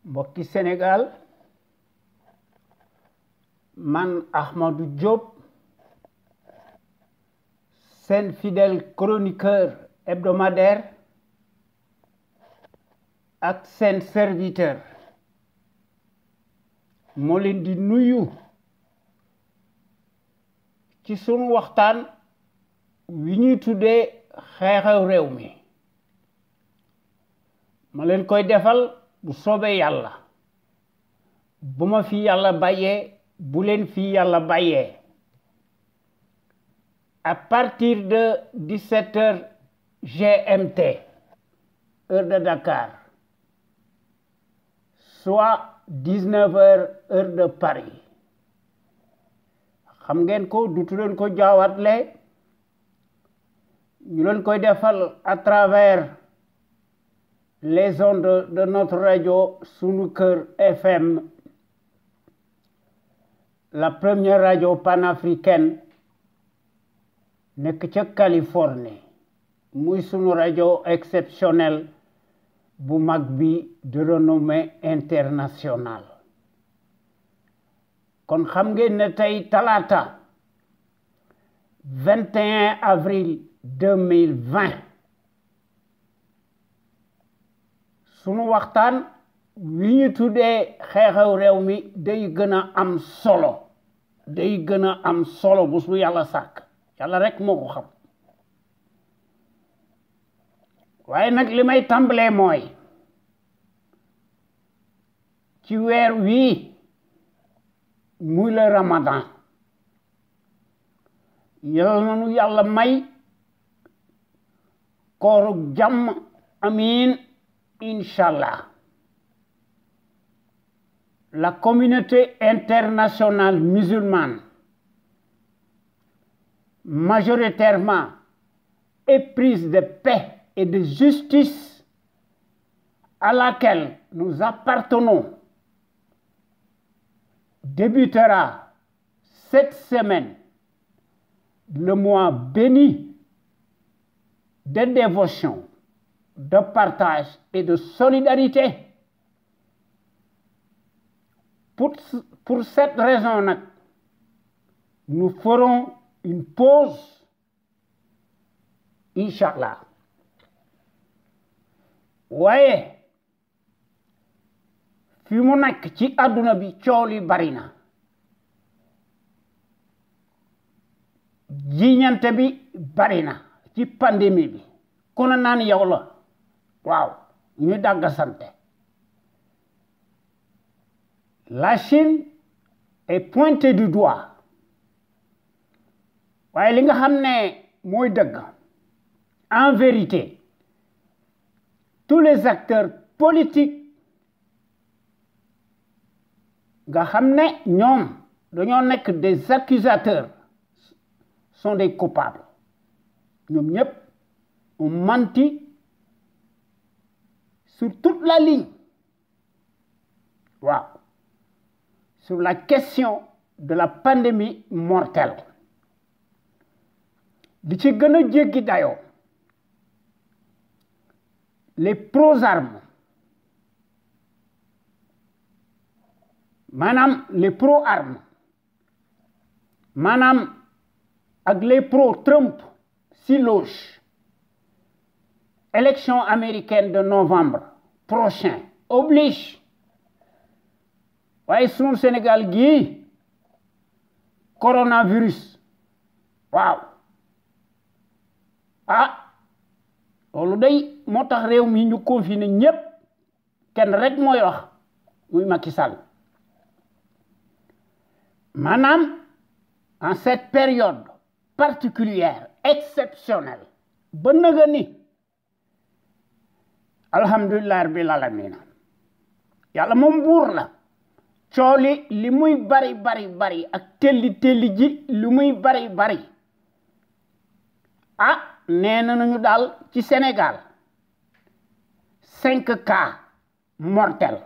mbokki Sénégal man Ahmadou Diop seen fidèle chroniqueur hebdomadaire ak seen serviteur moo leen di nuyu ci sunu waxtaan wi ñuy tuddee xew-xew réew mi ma leen koy defal bu soobee yàlla bu ma fi yàlla bàyyee bu leen fi yàlla bàyyee à partir de 17h GMT heure de Dakar soit 19h heure de Paris xam ngeen ko dutu leen ko jaawatle ñu leen koy defal à travers les ondes de notre radio Sunu Kër FM, la première radio panafricaine nekk ca Californie muy sunu radio exceptionnelle bu mag bi de renommée internationale kon xam ngeen ne tey talaata 21 avril 2020 sunu waxtaan wi ñu tuddee xew-xew réew mi day gën a am solo bu su yàlla sàkk yàlla rek moo ko xam waaye nag li may tàmbalee mooy ci weer wii muy le Ramadan yal na nu yàlla may kooru jàmm amiin Inch'Allah. La communauté internationale musulmane, majoritairement éprise de paix et de justice, à laquelle nous appartenons, débutera cette semaine le mois béni de dévotion, de partage et de solidarité. Pour cette raison, nous ferons une pause, Inch'Allah. waaye fi mu nekk ci àdduna bi coow li bari na jiñante bi bari na ci pandémie bi ku ne naan yow la waaw ñu dagg sante la Chine est pointée du doigt waaye li nga xam ne mooy dëgg en vérité tous les acteurs politiques nga xam ne ñoom dañoo nekk des accusateurs sont des coupables ñoom ñëpp ont menti sur toute la ligne waaw sur la question de la pandémie mortelle li ci gën a jéggi dayoo les pro-armes maanaam les pro-armes maanaam ak les pro-Trump si loge élection américaine de novembre prochain oblige waaye sunu Sénégal gii coronavirus waaw loolu day moo tax réew mi ñu confiné ñépp kenn rek mooy wax muy Macky Sall maanaam en cette période particulière exceptionnelle ba nëga ni alhamdulilah rabbil alamin yàlla moom buur la cooli li muy bari ak telli ji li muy bari nee nañu daal ci Sénégal 5 cas mortels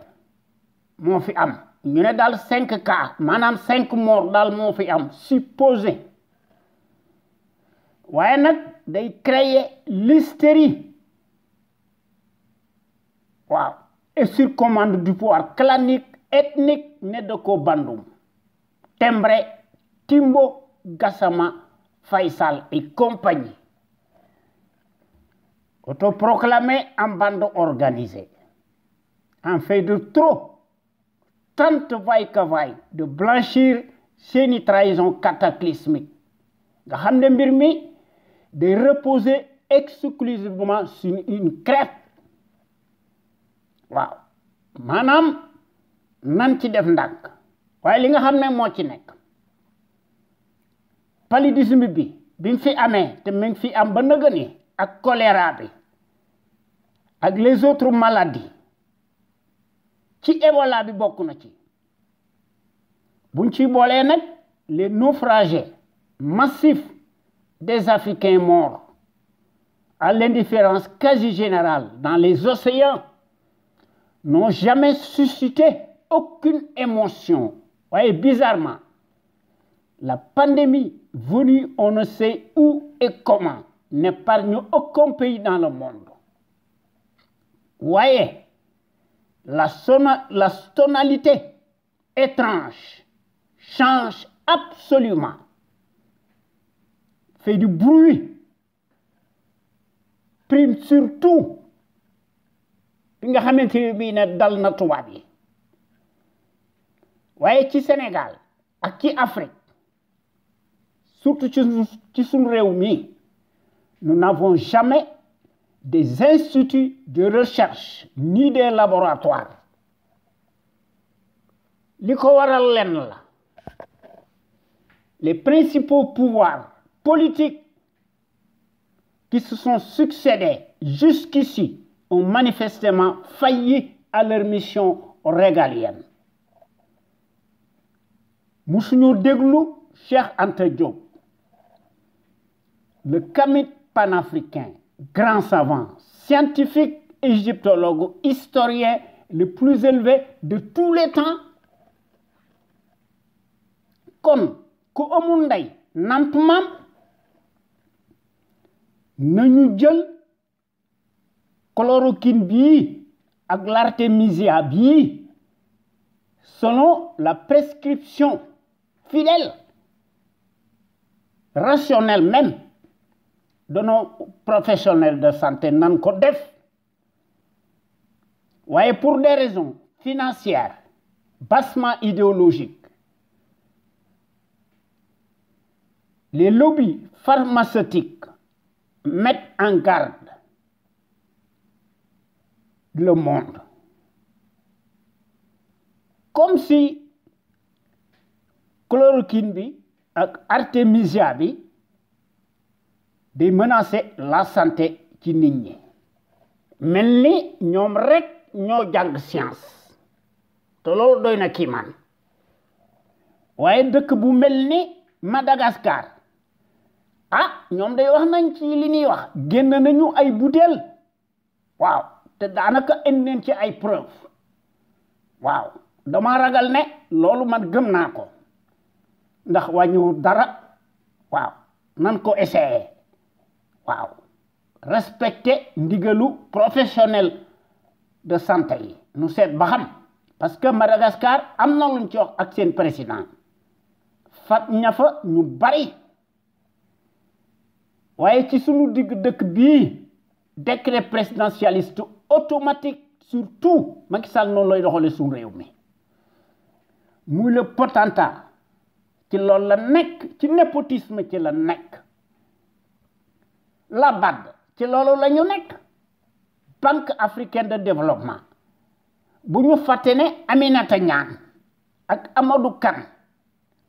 moo fi am ñu ne daal 5 cas maanaam 5 morts daal moo fi am supposé waaye nag day créer l'hystérie waaw et sur commande du pouvoir clanique, ethnique, né de ko Bandoum, Tembré, Timbo, Gassama, Faisal et compagnie. Autoproclamé en bande organisée, en fait de trop, tente vaille-que-vaille de blanchir seeni trahison cataclysmique nga xam ne mbir mi de reposer exclusivement sur une crête. waaw maanaam nan ci def ndànk waaye li nga xam ne moo ci nekk paludisme bi mu fi amee te mi ngi fi am ba nëgëni ak choléra bi ak les autres maladies ci Ebola bi bokk na ci buñ ci boolee nag les naufragés massifs des Africains morts à l'indifférence quasi générale dans les océans n'ont jamais suscité aucune émotion. Voyez, bizarrement, la pandémie venue on ne sait où et comment n'épargne aucun pays dans le monde. Voyez, la tonalité étrange change absolument, fait du bruit, prime surtout bi nga xamante ne bii ne dal na tubaab yi waaye ci Sénégal ak ci Afrique surtout ci suñu réew mi nous n'avons jamais des instituts de recherche ni des laboratoires li ko waral lenn la les principaux pouvoirs politiques qui se sont succédés jusqu'ici ont manifestement failli à leur mission régalienne. Musuñu déglu Cheikh Anta Diop, le kamit panafricain, grand savant, scientifique, égyptologue, historien le plus élevé de tous les temps. Kon ku amul ndey namp maam nañu jël chloroquine bii ak l'artémisia bii selon la prescription fidèle, rationnelle même de nos professionnels de santé nan ko def waaye pour des raisons financières bassement idéologiques les lobbies pharmaceutiques mettent en garde le monde comme si chloroquine bi ak artémisia bi day menacer la santé ci nit ñi mel ni ñoom rek ñoo jàng science te loolu doy na kii man waaye dëkk bu mel ni Madagascar ñoom day wax nañ ci li ñuy wax génn nañu ay butéel waaw te daanaka indi nañ ci ay preuve waaw dama ragal ne loolu man gëm naa ko ndax wàññiwul dara waaw nan ko essayer waaw respecter ndigalu professionnel de santé yi nu seet ba xam parce que Madagascar am na luñ ci wax ak seen président fat ña fa ñu bari waaye ci sunu digg dëkk bii décret présidentialiste automatique surtout Macky Sall noonu lay doxale suñu réew mi muy le potentat ci loolu la nekk ci népotisme ci la nekk la BAD ci loolu la ñu nekk Banque africaine de développement bu ñu fàtte ne Aminata Niane ak Amadou Kane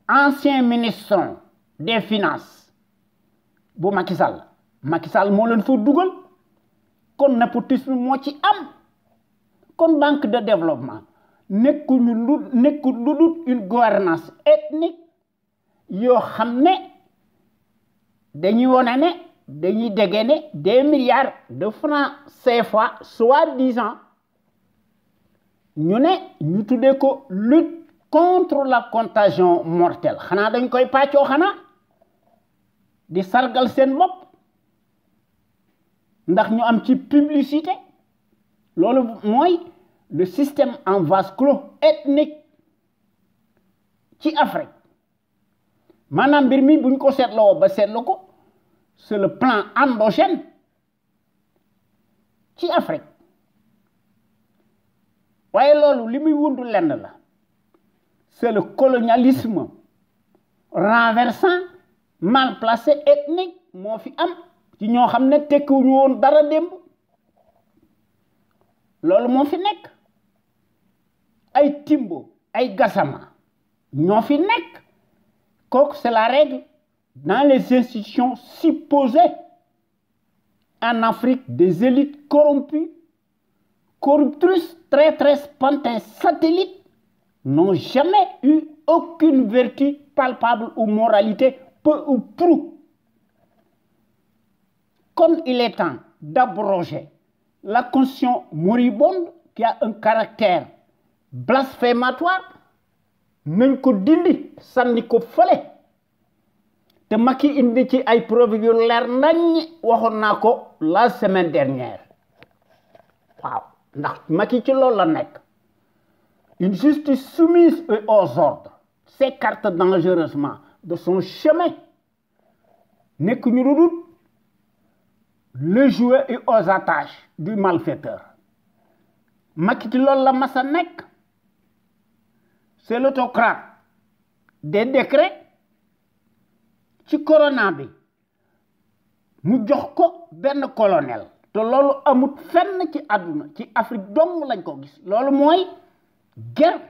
ancien ministre des finances bu Macky Sall moo leen fa dugal kon népotisme moo ci am kon banque de développement nekkul lu dul une gouvernance ethnique yoo xam ne dañuy wone ne dañuy dégainer des milliards de francs CFA soi-disant ñu tuddee ko lutte contre la contagion mortelle xanaa dañ koy pàccoo xanaa di sargal seen bopp ndax ñu am ci publicité loolu mooy le système en vase clos ethnique ci Afrique maanaam mbir mi buñ ko seetloo ba seetlu ko c'est le plan endogène ci Afrique waaye loolu li muy wundu lenn la c'est le colonialisme renversant mal placé ethnique moo fi am ci ñoo xam ne tekkiwuñu woon dara démb loolu moo fi nekk ay Timbo ay Gassama ñoo fi nekk kooku c'est la règle dans les institutions supposées en Afrique des élites corrompues corruptrices traîtresses pantins satellites n'ont jamais eu aucune vertu palpable ou moralité peu ou prou. Comme il est temps d'abroger la constitution moribonde qui a un caractère blasphématoire, nañ ko dindi sànni ko fële te Macky indi ci ay preuves yu leer nañ waxoon naa ko la semaine dernière waaw ndax Macky ci loolu la nekk une justice soumise aux ordres s'écarte dangereusement de son chemin nekk ñu dudut le jouet et aux attaches du malfaiteur Macky ci loolu la masa nekk c'est l'autocrate des décrets ci corona bi mu jox ko benn colonel te loolu amut fenn ci àdduna ci Afrique dong lañ ko gis loolu mooy guerre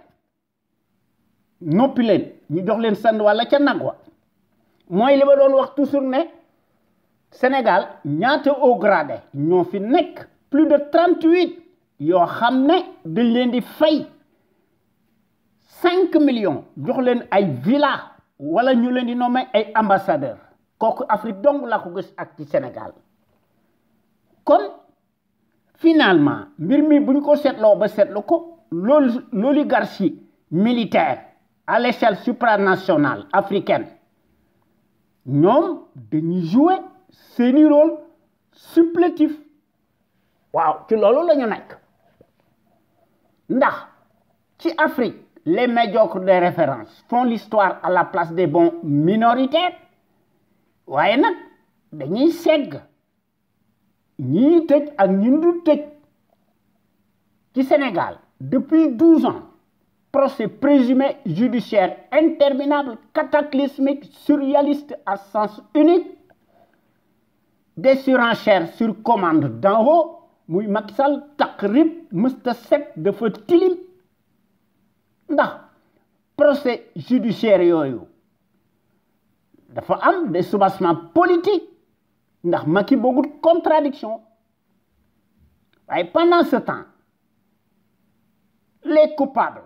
noppi leen ñu jox leen sand walla ca nag wa mooy li ma doon wax toujours ne Sénégal ñaata haut gradé ñoo fi nekk plus de 38 yoo xam ne dañ leen di fay 5 millions jox leen ay villa wala ñu leen di nommer ay ambassadeur kooku Afrique dong la ko gis ak ci Sénégal kon finalement mbir mi buñ ko seetloo ba seetlu ko l'oligarchie militaire à l'échelle supranationale africaine ñoom dañuy jouer seeni rôle supplétif waaw ci loolu la ñu nekk ndax ci Afrique les médiocres de référence font l'histoire à la place des bons minoritaires waaye nag dañuy segg ñii tëj ak ñi dul tëj ci Sénégal depuis 12 ans procès présumé judiciaire interminable cataclysmique surréaliste à sens unique des surenchères sur commande d'en haut muy Macky Sall taqrib mësta set dafa tilim ndax procès judiciaire yooyu dafa am des soubassements politiques ndax Macky bëggut contradiction waaye pendant ce temps les coupables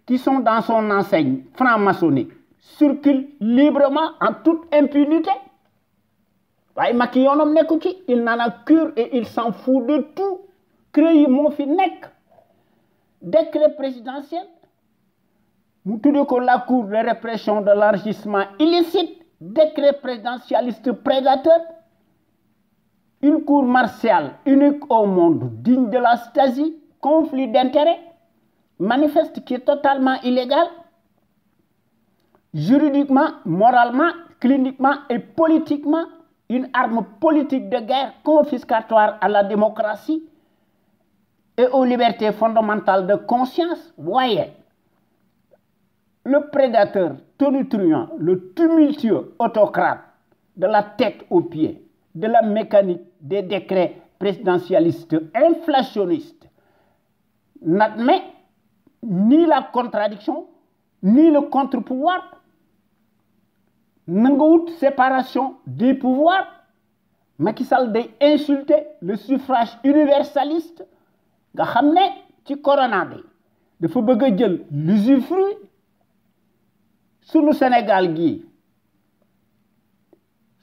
qui sont dans son enseigne franc-maçonnique circulent librement en toute impunité waaye Macky yoonam nekku ci il n'en a cure et il s'en fout de tout CREI yi moo fi nekk décret présidentiel mu tuddee ko la cour de répression de l'enrichissement illicite décret présidentialiste prédateur une cour martiale unique au monde digne de la Stasi conflit d'intérêts manifeste qui est totalement illégal juridiquement moralement cliniquement et politiquement une arme politique de guerre confiscatoire à la démocratie et aux libertés fondamentales de conscience. Voyez, le prédateur tonitruant, le tumultueux autocrate de la tête aux pieds, de la mécanique des décrets présidentialistes inflationnistes, n'admet ni la contradiction, ni le contre-pouvoir, nanguwut séparation des pouvoirs. Macky Sall day insulter le suffrage universaliste nga xam ne ci corona bi dafa bëgg a jël l'usufruit sunu Sénégal gii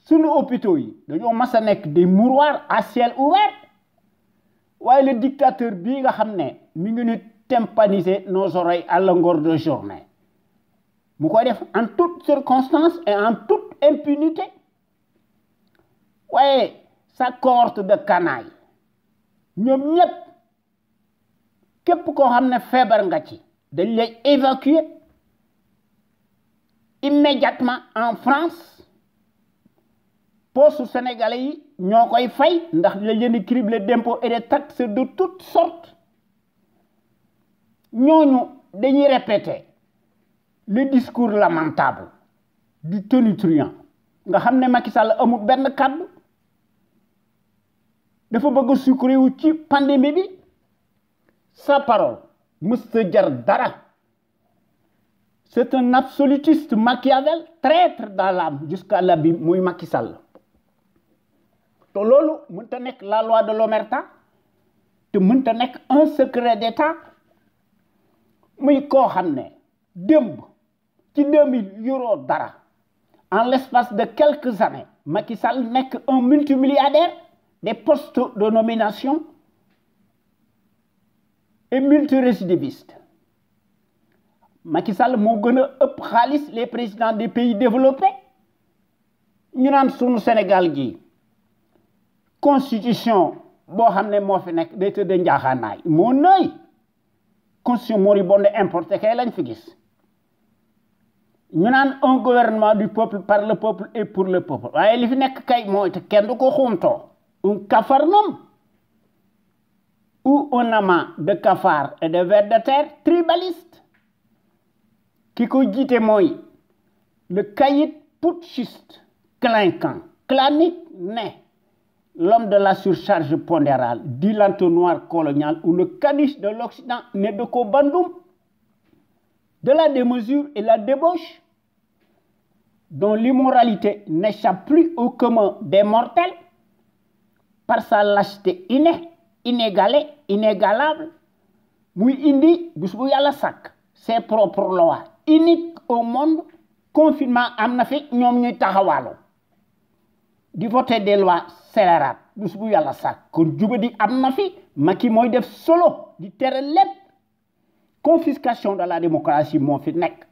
sunu hôpitaux yi dañoo mas a nekk des mouroirs à ciel ouvert waaye le dictateur bii nga xam ne mi ngi ñu tympaniser nos oreilles à longueur de journée mu koy def en toutes circonstances et en toute impunité waaye sa cohorte de canailles ñoom ñëpp képp koo xam ne feebar nga ci dañ lay évacuer immédiatement en France poste sénégalais yi ñoo koy fay ndax la leen di criblé d'impôts et de taxes de toutes sortes ñooñu dañuy répéter le discours lamentable du tonitruant nga xam ne Macky Sall amul benn kàddu dafa bëgg a sucré wu ci pandémie bi sa parole mësta jar dara. C'est un absolutiste Machiavel, traître dans l'âme jusqu'à l'abîme, muy Macky Sall. te loolu mënta nekk la loi de l'omerta te mënta nekk un secret d'État muy koo xam ne démb ci 2000 euro dara en l'espace de quelques années Macky Sall nekk un multimilliardaire des postes de nomination et multirécidiviste. Macky Sall moo gën a ëpp xaalis les présidents des pays développés ñu naan sunu Sénégal gi constitution boo xam ne moo fi nekk day tëdd njaaxaanaay moo nëy constitution moribonde importé kay lañ fi gis ñu naan un gouvernement du peuple par le peuple et pour le peuple waaye li fi nekk kay mooy te kenn du ko xuumtoo un capharnaüm ou un amas de cafards et de vers de terre tribaliste qui ko jiite mooy le caïd putschiste clinquant clanique né l'homme de la surcharge pondérale dit l'entonnoir colonial ou le caniche de l'Occident né de ko Bandoum de la démesure et la débauche dont l'immoralité n'échappe plus au commun des mortels par sa lâcheté innée inégalée inégalable muy indi bés bu yàlla sàkk ses propres lois unique au monde confinement am na fi ñoom ñuy taxawaalu di voter des lois scélérates bés bu yàlla sàkk kon jubadi am na fi Macky mooy def solo di tere lépp confiscation de la démocratie moo fi nekk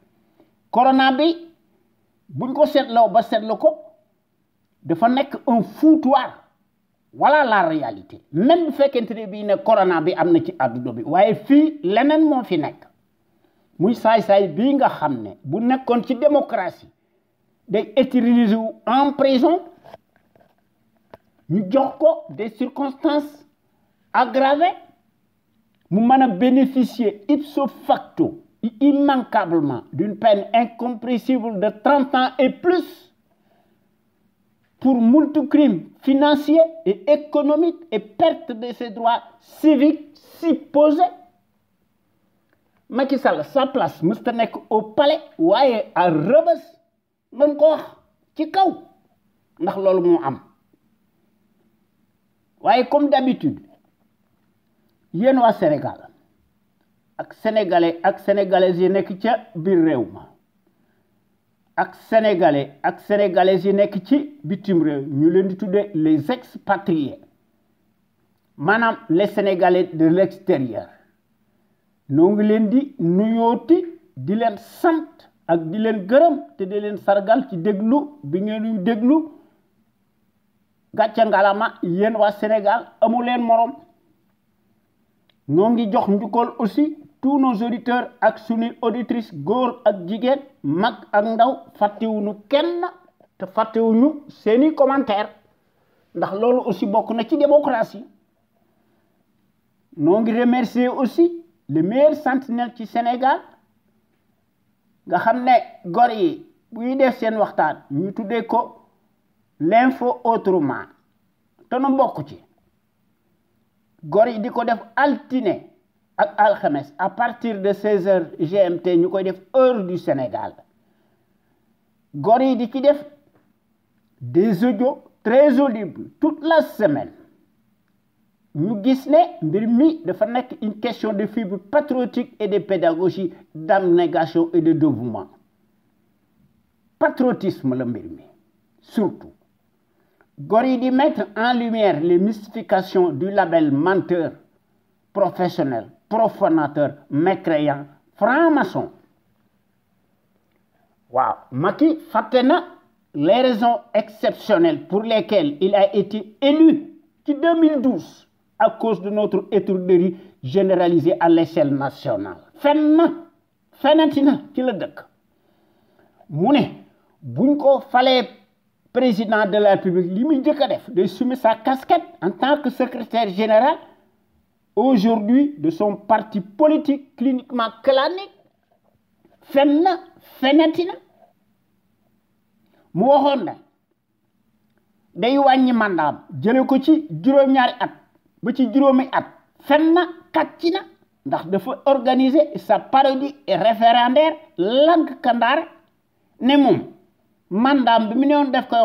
corona bi buñ ko seetloo ba seetlu ko dafa nekk un foutoir voilà la réalité même bu fekkente ne bii ne corona bi am na ci àdduna bi waaye fii leneen moo fi nekk muy saay-saay bii nga xam ne bu nekkoon ci démocratie day éterniser wu en prison ñu jox ko des circonstances aggravées mu mën a bénéficier ipso facto immanquablement d'une peine incompressible de 30 ans et plus pour moult crimes financiers et économiques et perte de ses droits civiques supposés. Macky Sall sa place mësta nekk au palais waaye à Rebeuss mën ko wax ci kaw ndax loolu moo am waaye comme d'habitude yéen waa Sénégal ak sénégalais ak sénégalaises yi nekk ca biir réew ma ak sénégalais ak sénégalaises yi nekk ci bitim réew ñu leen di tuddee les expatriés maanaam les sénégalais de l'extérieur noo ngi leen di nuyooti di leen sant ak di leen gërëm te di leen sargal ci déglu bi ngeen ñu déglu gàcce ngalama yéen waa Sénégal amu leen morom noo ngi jox njukkal aussi tous nos auditeurs ak suñuy auditrices góor ak jigéen mag ak ndaw fàttewuñu kenn te fàttewuñu seeni commentaire ndax loolu aussi bokk na ci démocratie noo ngi remercier aussi le meilleur sentinelle ci Sénégal nga xam ne gor yi buy def seen waxtaan ñu tuddee ko l'info autrement te nu mbokk ci gor yi di ko def altine ak alxames à partir de 16h GMT ñu koy def heure du Sénégal gor yi di ci def des audios très audibles toute la semaine ñu gis ne mbir mi dafa nekk une question de fibre patriotique et de pédagogie d'abnégation et de dévouement patriotisme la mbir mi surtout gor yi di mettre en lumière les mystifications du label menteur professionnel profanateur mécréant franc-maçon waaw Macky fàtte na les raisons exceptionnelles pour lesquelles il a été élu ci 2012 à cause de notre étourderie généralisée à l'échelle nationale fenati na ci la dëkk mu ne buñ ko falee président de la République li muy njëkk a def day summi sa casquette en tant que secrétaire général aujourd'hui de son parti politique cliniquement clanique fenati na mu waxoon ne day wàññi mandaam jële ko ci juróom-ñaari at ba ci juróomi at kàcci na ndax dafa organiser sa parodie référendaire lank kandaar ne moom mandaam bi mu newoon def koy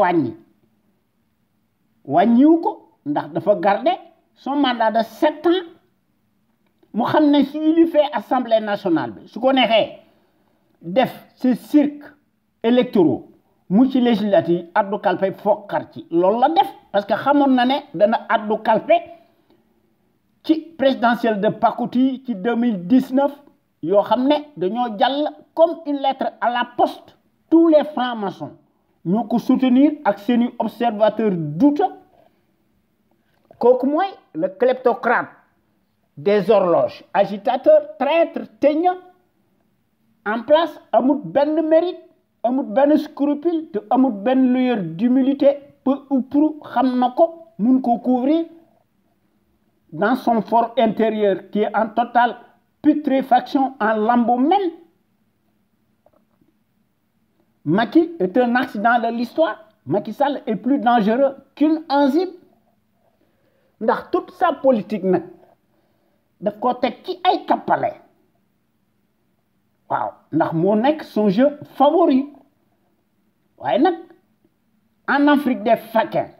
wàññiwu ko ndax dafa garder son mandat de 7 ans mu xam ne su li fait assemblée nationale bi su ko neexee def ce cirque électoraux mu ci législative addu kalpe fokkar ci loolu la def parce que xamoon na ne dana addu kalpe ci présidentielle de Pakouti ci 2019 yoo xam ne dañoo jàll comme une lettre à la poste tous les francs-maçons ñoo ko soutenir ak seeni observateurs douteux kooku mooy le kleptocrate des horloges agitateur traître teigneux en place amul benn mérite amul benn scrupule te amul benn lueur d'humilité peu ou prou xam na ko mun ko couvrir dans son fort intérieur qui est en totale putréfaction en lambeaux même. Macky est un accident de l'histoire. Macky Sall est plus dangereux qu'une enzyme. Ndax toute sa politique nag daf ko teg ci ay tappale waaw ndax moo nekk son jeu favori waaye nag en Afrique des faquins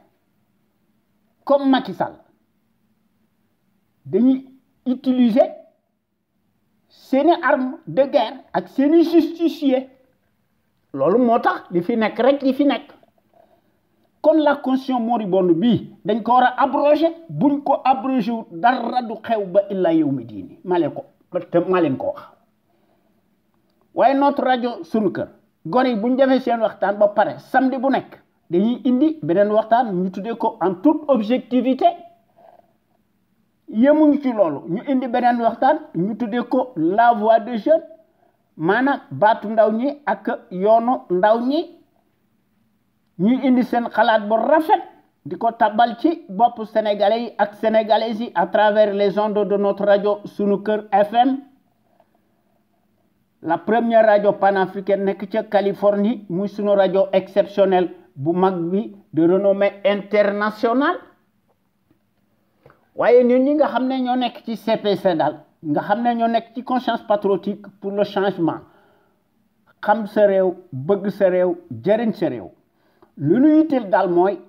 comme Macky Sall dañuy utiliser seeni arme de guerre ak seeni justicier loolu moo tax li fi nekk rek li fi nekk kon la constitution moribonde bii dañ ko war a abroger buñ ko abroger wu dara du xew ba illa yawmi diini maa leen ko wax waaye notre rajo sunu kër gone yi buñ defee seen waxtaan ba pare samedi bu nekk dañuy indi beneen waxtaan ñu tuddee ko en toute objectivité yemuñ ci loolu ñu indi beneen waxtaan ñu tuddee ko la voix des jeunes maanaam baatu ndaw ñi ak yoonu ndaw ñi ñuy indi seen xalaat bu rafet di ko tabal ci bopp sénégalais yi ak sénégalaises yi à travers les ondes de notre radio sunu kër FM la première radio panafricaine nekk ca Californie muy sunu rajo exceptionnel bu mag bi de renommée internationale waaye ñun ñi nga xam ne ñoo nekk ci CPC daal nga xam ne ñoo nekk ci conscience patriotique pour le changement xam sa réew bëgg sa réew jëriñ sa réew lu ñu yitteel daal mooy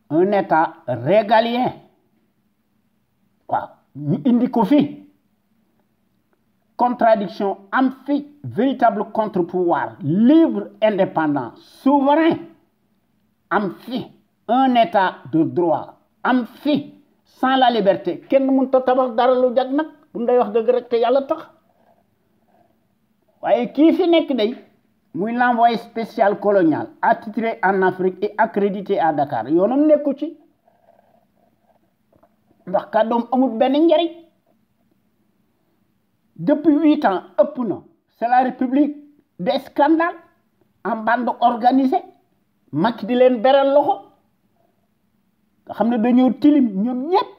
un état régalien waaw ñu indi ko fi contradiction am fi véritable contre-pouvoir libre indépendant souverain am fi un état de droit am fi sans la liberté kenn mënut a tabax dara lu jag nag bu nday wax dëgg rek te yàlla tax waaye kii fi nekk day muy l'envoyé spécial colonial attitré en Afrique et accrédité à Dakar yoonam nekku ci ndax kàddoom amul benn njariñ depuis 8 ans ëpp na c'est la république des scandales en bande organisée Macky di leen beral loxo nga xam ne dañoo tilim ñoom ñépp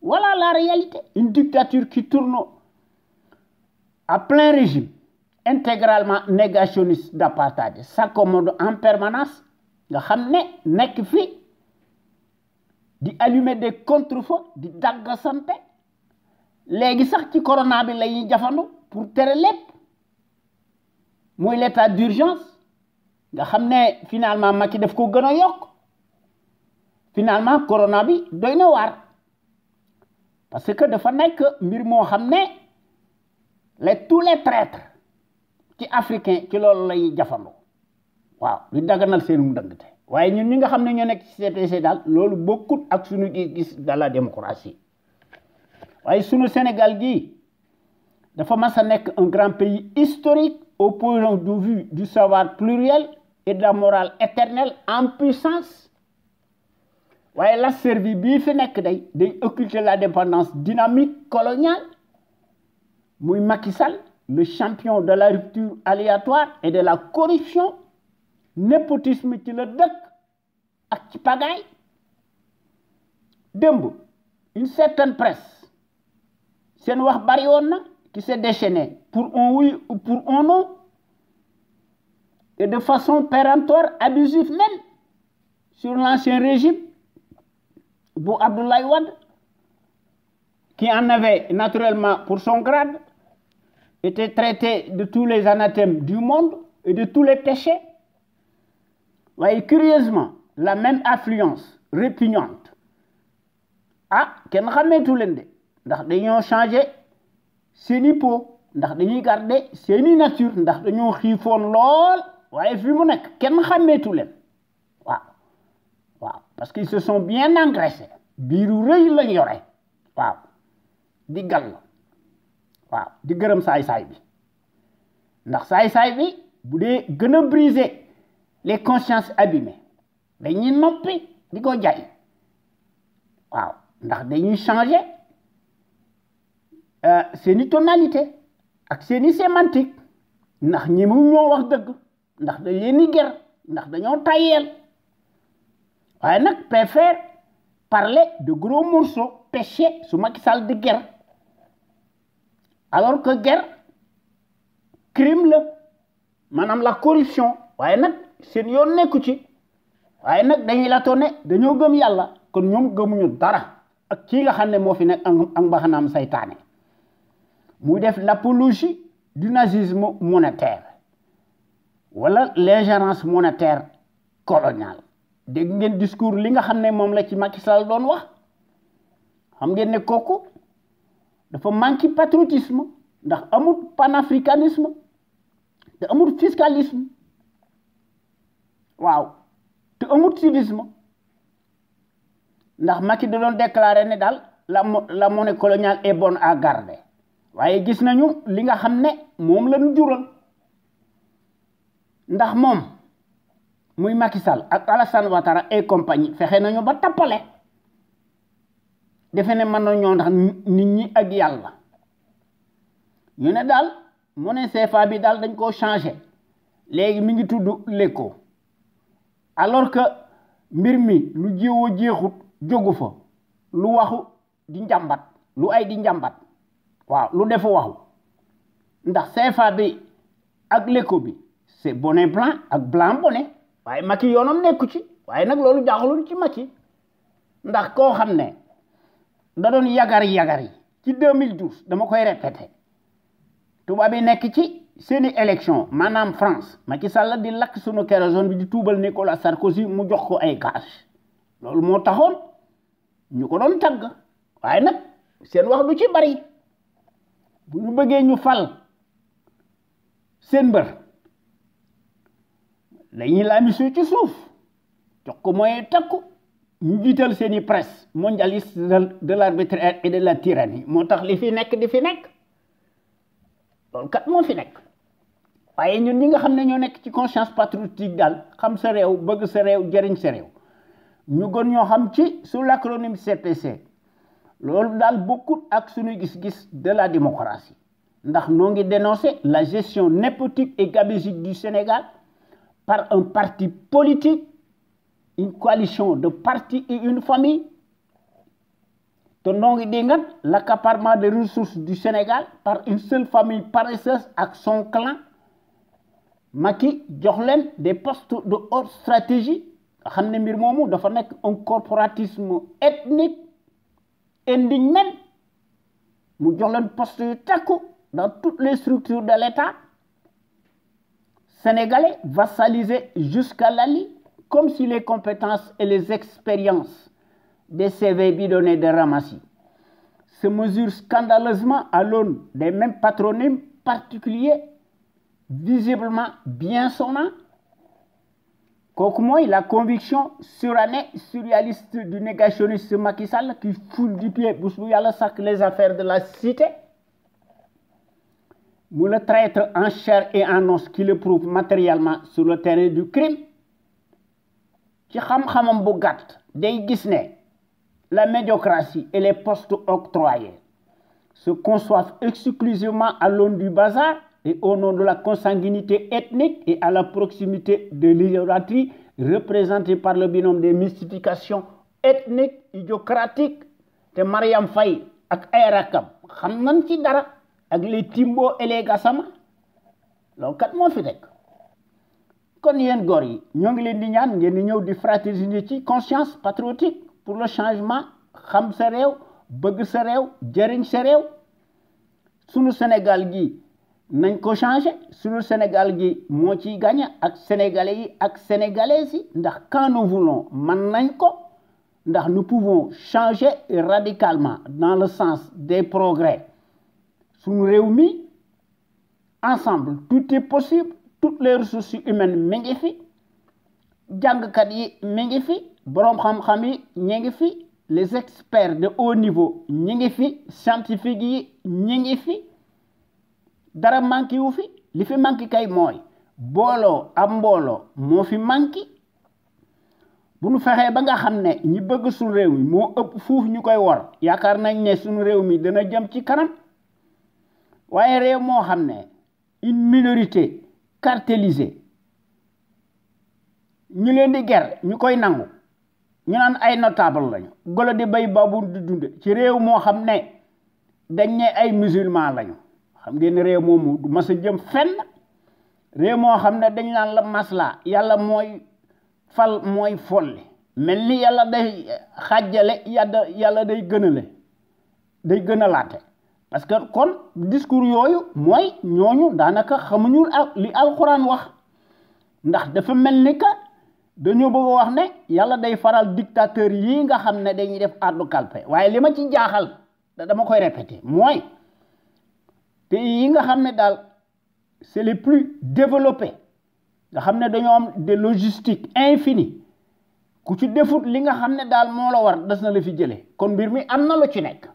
voilà la réalité une dictature qui tourne à plein régime intégralement négationniste d'apartheid s'accommode en permanence nga xam ne nekk fi di allumer des contre-feux di dagg sante léegi sax ci corona bi la ñuy jafandu pour tere lépp muy l'état d'urgence nga xam ne finalement Macky daf ko gën a yokk finalement corona bi doy na waar parce que dafa nekk mbir moo xam ne tous les traîtres ci africain ci loolu lay jafandu waaw di daganal seenum dëngte waaye ñun ñi nga xam ne ñoo nekk ci CPC daal loolu bokkut ak suñu gis-gis dans la démocratie waaye suñu Sénégal gii dafa mas a nekk un grand pays historique au point de vue du savoir pluriel et de la morale éternelle en puissance waaye la Serbie bii fi nekk day occulter la dépendance dynamique coloniale muy Macky Sall le champion de la rupture aléatoire et de la corruption népotisme ci la dëkk ak ci pagaille démb une certaine presse seen wax bari woon na qui s'est déchaînée pour un oui ou pour un non et de façon péremptoire abusive même sur l'ancien régime bu Abdoulaye Wade qui en avait naturellement pour son grade était traité de tous les anathèmes du monde et de tous les péchés. Voyez, curieusement, la même affluence répugnante. Ah, kenn xameetu leen de ndax dañoo changé seeni po ndax dañuy garder seeni nature ndax dañoo xiifoon lool waaye fi mu nekk kenn xameetu leen waaw parce qu'ils se sont bien engraissés biiru rëy lañ yore waaw di gàll waaw di gërëm saay-saay bi ndax saay-saay bi bu dee gën a briser les consciences abîmées dañuy noppi di ko jaay waaw ndax dañuy changer seeni tonalité ak seeni sémantique ndax ñi mu ñoo wax dëgg ndax dañ leen di ger ndax dañoo tayeel waaye nag préfère parler de gros morceaux pêchés su Macky Sall di ger alors que guerre crime la maanaam la corruption waaye nag seen yoon nekku ci waaye nag dañuy la tonne dañoo gëm yàlla kon ñoom gëmuñu dara ak kii nga xam ne moo fi nekk ak mbaxanaam saytaane muy def l'apologie du nazisme monétaire wala l'ingérence monétaire coloniale dégg ngeen discours li nga xam ne moom la ci Macky Sall doon wax xam ngeen ne kooku dafa manqué patriotisme ndax amul panafricanisme te amul fiscalisme waaw te amul civisme ndax Macky da doon déclarer ne daal la monnaie coloniale est bonne à garder waaye gis nañu li nga xam ne moom la ñu jural ndax moom muy Macky Sall ak Alassane Ouattara et compagnie fexe nañu ba tappale defe ne mën nañoo ndax nit ñi ak yàlla ñu ne daal monnaie CFA bi daal dañ koo changé léegi mi ngi tudd l'éco alors que mbir mi lu jiwoo jeexut jógu fa lu waxu di njàmbat lu ay di njàmbat waaw lu defu waxu ndax CFA bi ak l'éco bi c'est bonnet blanc ak blanc bonnet waaye Macky yoonam nekku ci waaye nag loolu jaaxalul ci Macky ndax koo xam ne da doon yagari ci 2012 dama koy répété tubaab yi nekk ci seeni élection maanaam France Macky Sall di lakk sunu kérosène bi di tuubal Nicolas Sarkozy mu jox ko ay gaz loolu moo taxoon ñu ko doon tagg waaye nag seen wax du ci bari bu ñu bëggee ñu fal seen mbër dañuy laamisu ci suuf jox ko moyen takku ñu jiital seeni presse mondialiste de l'arbitraire et de la tyrannie moo tax li fi nekk di fi nekk loolu kat moo fi nekk waaye ñun ñi nga xam ne ñoo nekk ci conscience patriotique daal xam sa réew bëgg sa réew jëriñ sa réew ñu gën ñoo xam ci sous l'acronyme CPC loolu daal bokkut ak suñu gis-gis de la démocratie ndax noo ngi dénoncer la gestion népotique et gabégique du Sénégal par un parti politique une coalition de partis et une famille te noo ngi dingat l'accaparement des ressources du Sénégal par une seule famille paresseuse ak son clan Macky jox leen des postes de haute stratégie nga xam ne mbir moomu dafa nekk un corporatisme ethnique indigne même mu jox leen poste yu takku dans toutes les structures de l'État sénégalais vassalisés jusqu'à l'ali comme si les compétences et les expériences des CV bidonnés de Ramassi se mesurent scandaleusement à l'aune des mêmes patronymes particuliers visiblement bien sonnants. Kooku mooy la conviction surannée surréaliste du négationniste Macky Sall qui foule du pied bés bu yàlla sàkk les affaires de la cité mu le traître en chair et en os qui le prouve matériellement sur le terrain du crime ci xam-xamam bu gàtt day gis ne la médiocratie et les postes octroyés se conçoivent exclusivement à l'aune du bazar et au nom de la consanguinité ethnique et à la proximité de l'idolâtrie représentée par le binôme des mystifications ethniques idiocratiques te Mariam Faye ak ay rakam xam nañ ci dara ak les Timbo et les Gassama loolu kat moo fi nekk kon yéen góor yi ñoo ngi leen di ñaan ngeen di ñëw di fraterniser ci conscience patriotique pour le changement xam sa réew bëgg sa réew jëriñ sa réew sunu Sénégal gi nañ ko changer sunu Sénégal gi moo ciy gagné ak sénégalais yi ak sénégalaises yi ndax quand nous voulons mën nañ ko ndax nous pouvons changer radicalement dans le sens des progrès sunu réew mi ensemble tout est possible toutes les ressources humaines mi ngi fi jàngkat yi mi ngi fi boroom xam-xam yi ñi ngi fi les experts de haut niveau ñi ngi fi scientifique yi ñi ngi fi dara manqué wu fi li fi manqué kay mooy booloo am mbooloo moo fi manqué bu nu fexee ba nga xam ne ñi bëgg suñu réew mi moo ëpp fuuf ñu koy wor yaakaar nañ ne suñu réew mi dana jëm ci kanam waaye réew moo xam ne une minorité cartélisée ñu leen di ger ñu koy nangu ñu naan ay notable lañu golo di bay babu di dunde ci réew moo xam ne dañ ne ay musulman lañu xam ngeen réew moomu du mas a jëm fenn réew moo xam ne dañ naan la masla yàlla mooy fal mooy folli mel ni yàlla day xàjjale yàlla day gënale day gënalaate parce que kon discours yooyu mooy ñooñu daanaka xamuñu li alxuraan wax ndax dafa mel ni que dañoo bëgg a wax ne yàlla day faral dictateur yi nga xam ne dañuy def addu kalpe waaye li ma ci jaaxal dama koy répéter mooy pays yi nga xam ne daal c'est les plus développés nga xam ne dañoo am des logistiques infinies ku ci defut li nga xam ne daal moo la war des na la fi jëlee kon mbir mi am na lu ci nekk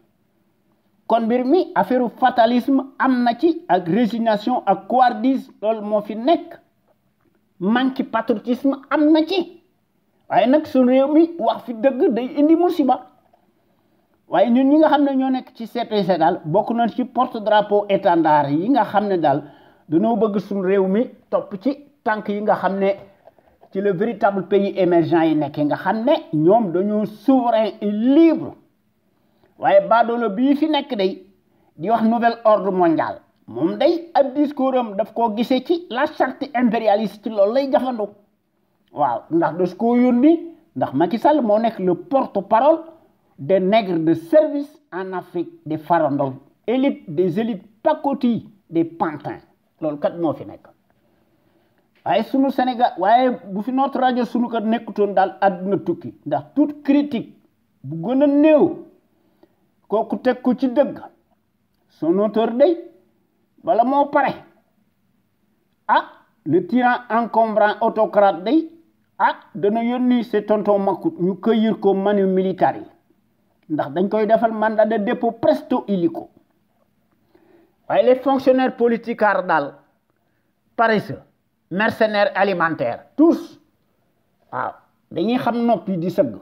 kon mbir mi affaire fatalisme am na ci ak résignation ak couardise loolu moo fi nekk manque patriotisme am na ci waaye nag suñu réew mi wax fi dëgg day indi musiba waaye ñun ñi nga xam ne ñoo nekk ci CPC daal bokk nañ ci porte drapeau étendard yi nga xam ne daal dañoo bëgg suñu réew mi topp ci tànk yi nga xam ne ci le véritable pays émergent yi nekk nga xam ne ñoom dañoo souverain et libre waaye baadoolo bii fi nekk day di wax nouvel ordre mondial moom day ab discours am daf koo gisee ci la charte impérialiste ci loolu lay jafandu waaw ndax daf koo yónni ndax Macky Sall moo nekk le porte-parole des nègres de service en Afrique des farandoles des élites pacotilles des pantins loolu kat moo fi nekk waaye sunu Sénégal waaye bu fi notre rajo sunu kat nekkutoon daal àdduna tukki ndax toute critique bu gën a néew kooku teg ko ci dëgg son auteur day bala moo pare le tyran encombrant autocrate day dana yónni c'est tonton Macoute ñu cueillir ko manu militaire yi ndax dañ koy defal mandat de dépôt presto illico waaye les fonctionnaires politiques daal paresseux mercenaires alimentaires tous dañuy xam noppi di sëgg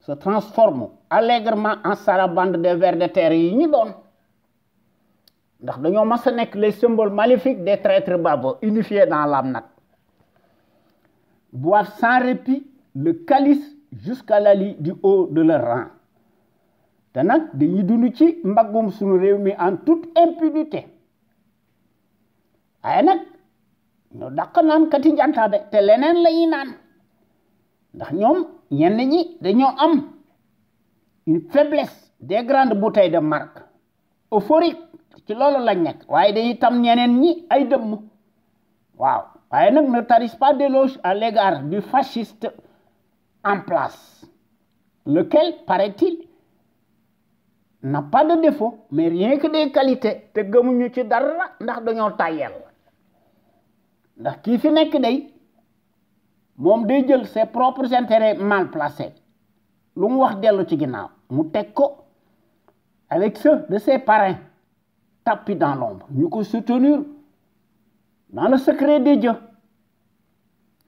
se transforme allègrement en sarabande de vers de terre yi ñu doon ndax dañoo mas a nekk les symboles maléfiques des traîtres babos unifiés dans l'âme nag boivent sans répit le calice jusqu'à la lie du haut de leur rang te nag dañuy dund ci mbaggum suñu réew mi en toute impunité waaye nag ñoo dàq naan kati jantaabe te leneen la ñuy naan ndax ñoom ñenn ñi dañoo am une faiblesse des grandes bouteilles de marque euphorique ci loolu lañ nekk waaye dañuy tam ñeneen ñi ay dëmm waaw waaye nag ne tarisse pas d'éloge à l'égard du fasciste en place lequel paraît-il n'a pas de défaut mais rien que des qualités te gëmuñu ci dara ndax dañoo tàyyel ndax kii fi nekk day moom day jël ses propres intérêts mal placés lu mu wax dellu ci ginnaaw mu teg ko avec ceux de ses parrains tapis dans l'ombre ñu ko soutenir dans le secret des dieux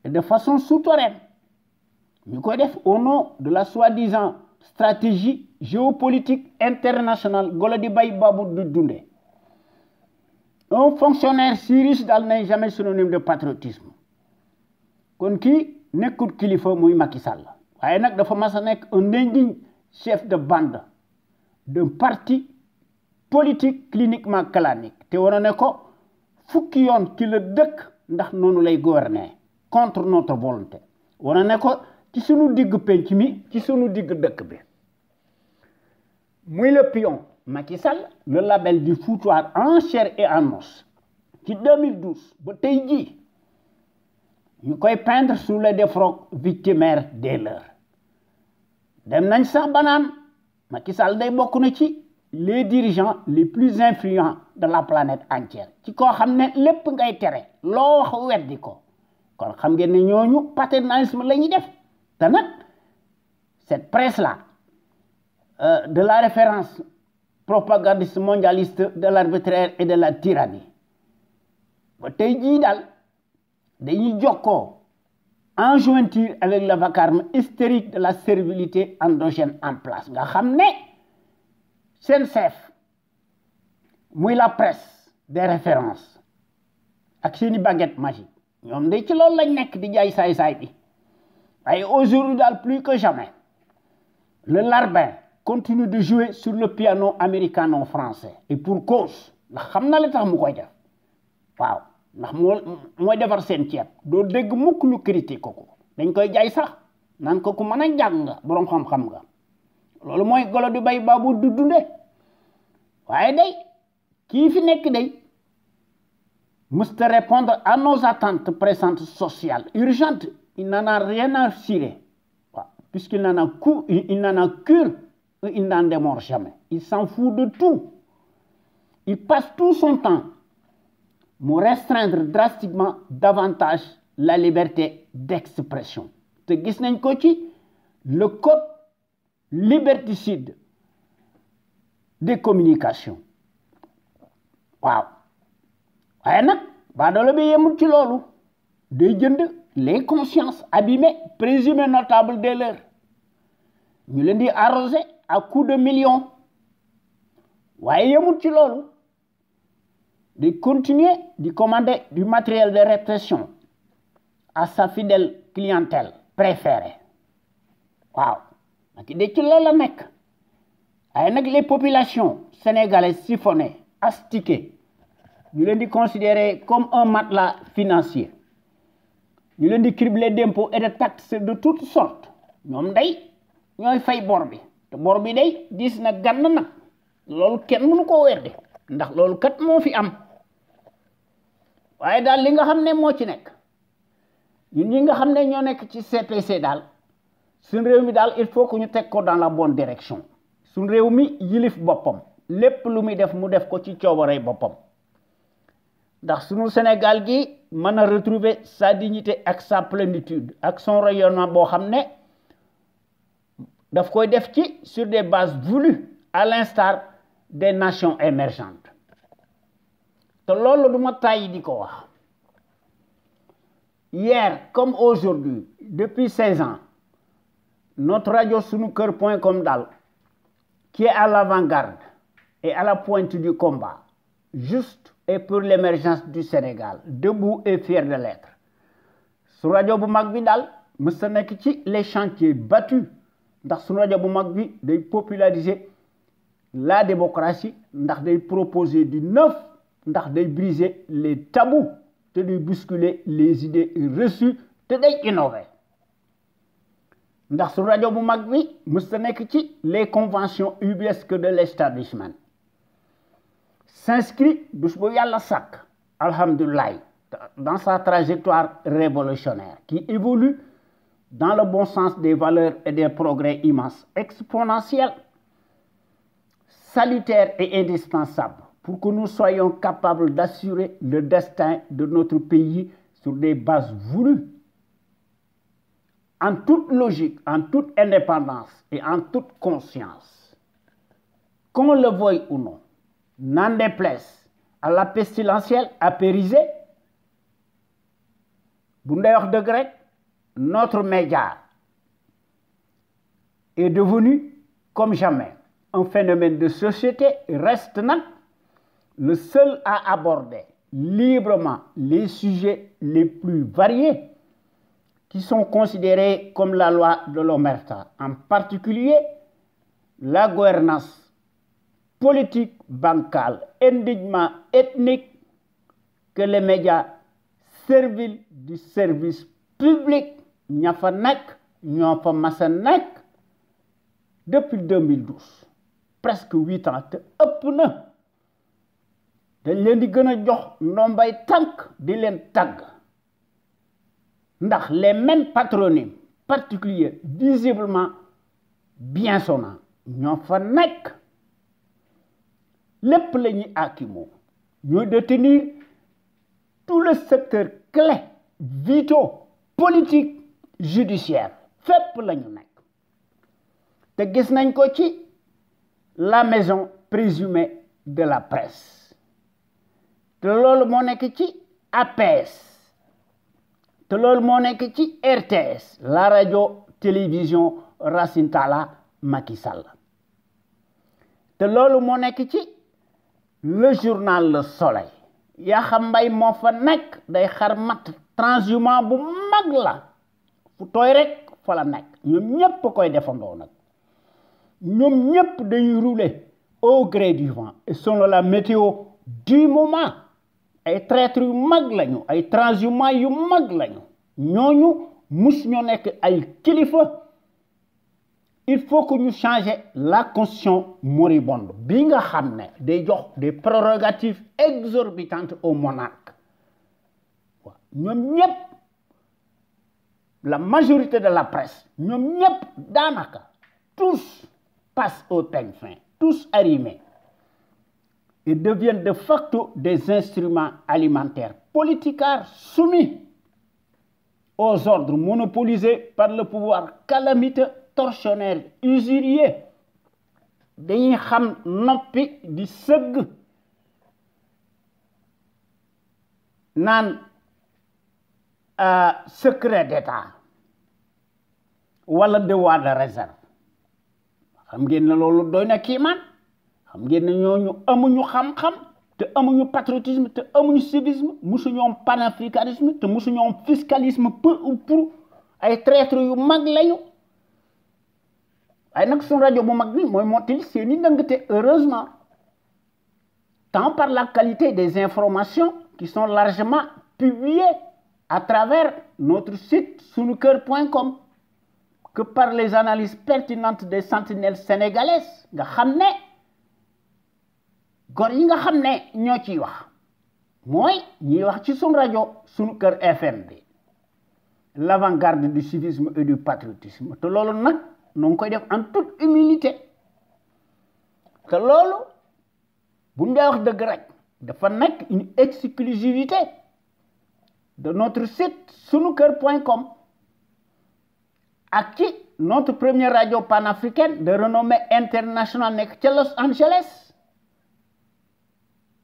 et de façon souterraine ñu koy def au nom de la soi-disant stratégie géopolitique internationale golo di bay babu du dunde un fonctionnaire si riche daal n'est jamais synonyme de patriotisme kon kii nekkul kilifa muy Macky Sall waaye nag dafa mas a nekk un indigne chef de bande d'un parti politique cliniquement clanique te wane ne ko fukki yoon ci la dëkk ndax noonu lay gouverner contre notre volonté wane ne ko ci sunu digg penc mi ci sunu digg dëkk bi muy le pion Macky Sall le label du foutoir en chair et en os ci 2012 ba tey jii ñu koy peindre sous les défroques victimaires des leurs dem nañ sax banaan Macky Sall day bokk na ci les dirigeants les plus influents de la planète entière ci koo xam ne lépp ngay tere loo wax weddi ko kon xam ngeen ne ñooñu paternalisme la ñuy def te nag cette presse là de la référence propagandiste mondialiste de l'arbitraire et de la tyrannie ba tey jii daal dañuy jokkoo en jointure avec le vacarme hystérique de la servilité endogène en place nga xam ne seen chef muy la presse des références ak seeni baguette magique ñoom de ci loolu lañ nekk di jaay saay-saay bi waaye aujourd'hui daal plus que jamais le larbin continue de jouer sur le piano américano-français et pour cause ndax xam na li tax mu koy def waaw ndax mooy defar seen ceeb doo dégg mukk ñu critiquer ko dañ koy jaay sax naan ko ku mën a jàng nga boroom xam-xam nga loolu mooy golo di bay baabu du dunde waaye day kii fi nekk day mësta répondre à nos attentes pressantes sociales urgentes il n'en a rien à cirer waaw puisqu'il n'en a cure il n'en démord jamais il s'en fout de tout il passe tout son temps mu restreindre drastiquement davantage la liberté d'expression te gis nañ ko ci le code liberticide des communications waaw waaye nag baadoolo bi yemul ci loolu day jënd les consciences abîmées présumées notables des leurs ñu leen di arroser à coups de millions waaye yemul ci loolu de continuer de commander du matériel de répression à sa fidèle clientèle préférée waaw nag de ci loolu la nekk ay nag les populations sénégalaises siphonnées astiquées ñu leen di considérer comme un matelas financier ñu leen di cribler d'impôts et de taxes de toutes sortes ñoom day ñooy fay bor bi te bor bi day diis na gann nag loolu kenn mënu koo weddi ndax loolu kat moo fi am waaye daal li nga xam ne moo ci nekk ñun ñi nga xam ne ñoo nekk ci CPC daal suñ réew mi daal il faut que ñu teg ko dans la bonne direction suñ réew mi yilif boppam lépp lu muy def mu def ko ci coobarey boppam ndax suñu Sénégal gi mën a retrouver sa dignité ak sa plénitude ak son rayonnement boo xam ne daf koy def ci sur des bases voulues à l'instar des nations émergentes te loolu du ma tàyyi di ko wax hier comme aujourd'hui depuis 16 ans notre radio sunuker.com daal qui est à l'avant-garde et à la pointe du combat juste et pour l'émergence du Sénégal debout et fier de l'être su rajo bu mag bi daal mës a nekk ci les chantiers battus ndax su rajo bu mag bi day populariser la démocratie ndax day proposer du neuf ndax day briser les tabous te day bousculer les idées reçues te day innover ndax su rajo bu mag bi mës a nekk ci les conventions ubuesques de l'establishment s'inscrit bés bu yàlla sàkk alhamdulillah dans sa trajectoire révolutionnaire qui évolue dans le bon sens des valeurs et des progrès immenses exponentiels salutaires et indispensables pour que nous soyons capables d'assurer le destin de notre pays sur des bases voulues en toute logique, en toute indépendance et en toute conscience. Qu'on le veuille ou non, n'en déplaise à la pestilentielle apérisée, bu ndey wax dëgg rek notre média est devenu, comme jamais, un phénomène de société, reste le seul à aborder librement les sujets les plus variés qui sont considérés comme la loi de l'omerta, en particulier la gouvernance politique, bancale, indignement ethnique, que les médias serviles du service public ña fa nekk ñoo fa masa nekk depuis 2012 presque 8 ans te ëpp na dañ leen di gën a jox ndombay tànk di leen tàgg ndax les mêmes patronymes particuliers visiblement bien sonnants ñoo fa nekk lépp la ñuy akimoo ñoo détenir tout le secteur clé vitaux politique judiciaire fépp la ñu nekk te gis nañ ko ci la maison présumée de la presse te loolu moo nekk ci APS te loolu moo nekk ci RTS la radio télévision Racine Talla Macky Sall te loolu moo nekk ci le journal Le Soleil Yakham Mbaye moo fa nekk day xar mat transhumant bu mag la fu tooy rek fa la nekk ñoom ñépp koy defandoo nag ñoom ñépp dañuy rouler au gré du vent et selon la météo du moment ay traîtres yu mag lañu ay transhumants yu mag lañu ñooñu mus ñoo nekk ay kilifa. Il faut que nous changions la constitution moribonde bi nga xam ne day jox des prérogatives exorbitantes au monarque ñoom ñépp la majorité de la presse ñoom ñépp daanaka tous passent au peigne fin tous arrimés et deviennent de facto des instruments alimentaires politicards soumis aux ordres monopolisés par le pouvoir calamiteux tortionnaire usurier dañuy xam noppi di sëgg naan secret d'état wala devoir de réserve xam ngeen ne loolu doy na kiimaan xam ngeen ne ñooñu amuñu xam-xam te amuñu patriotisme te amuñu civisme musuñu am panafricanisme te musuñu am fiscalisme peu ou prou ay traîtres yu mag lañu ay nag suñu rajo bu mag bi mooy mottali seeni ndëngte heureusement tant par la qualité des informations qui sont largement publiées à travers notre site sunuker.com que par les analyses pertinentes des sentinelles sénégalaises nga xam ne góor yi nga xam ne ñoo ciy wax mooy ñiy wax ci suñu rajo Sunuker FM bi l'avant-garde du civisme et du patriotisme te loolu nag noo ngi koy def en toute humilité te loolu bu ñu dee wax dëgg rek dafa nekk une exclusivité de notre site sunuker.com ak ci notre première radio panafricaine de renommée internationale nekk ca Los Angeles.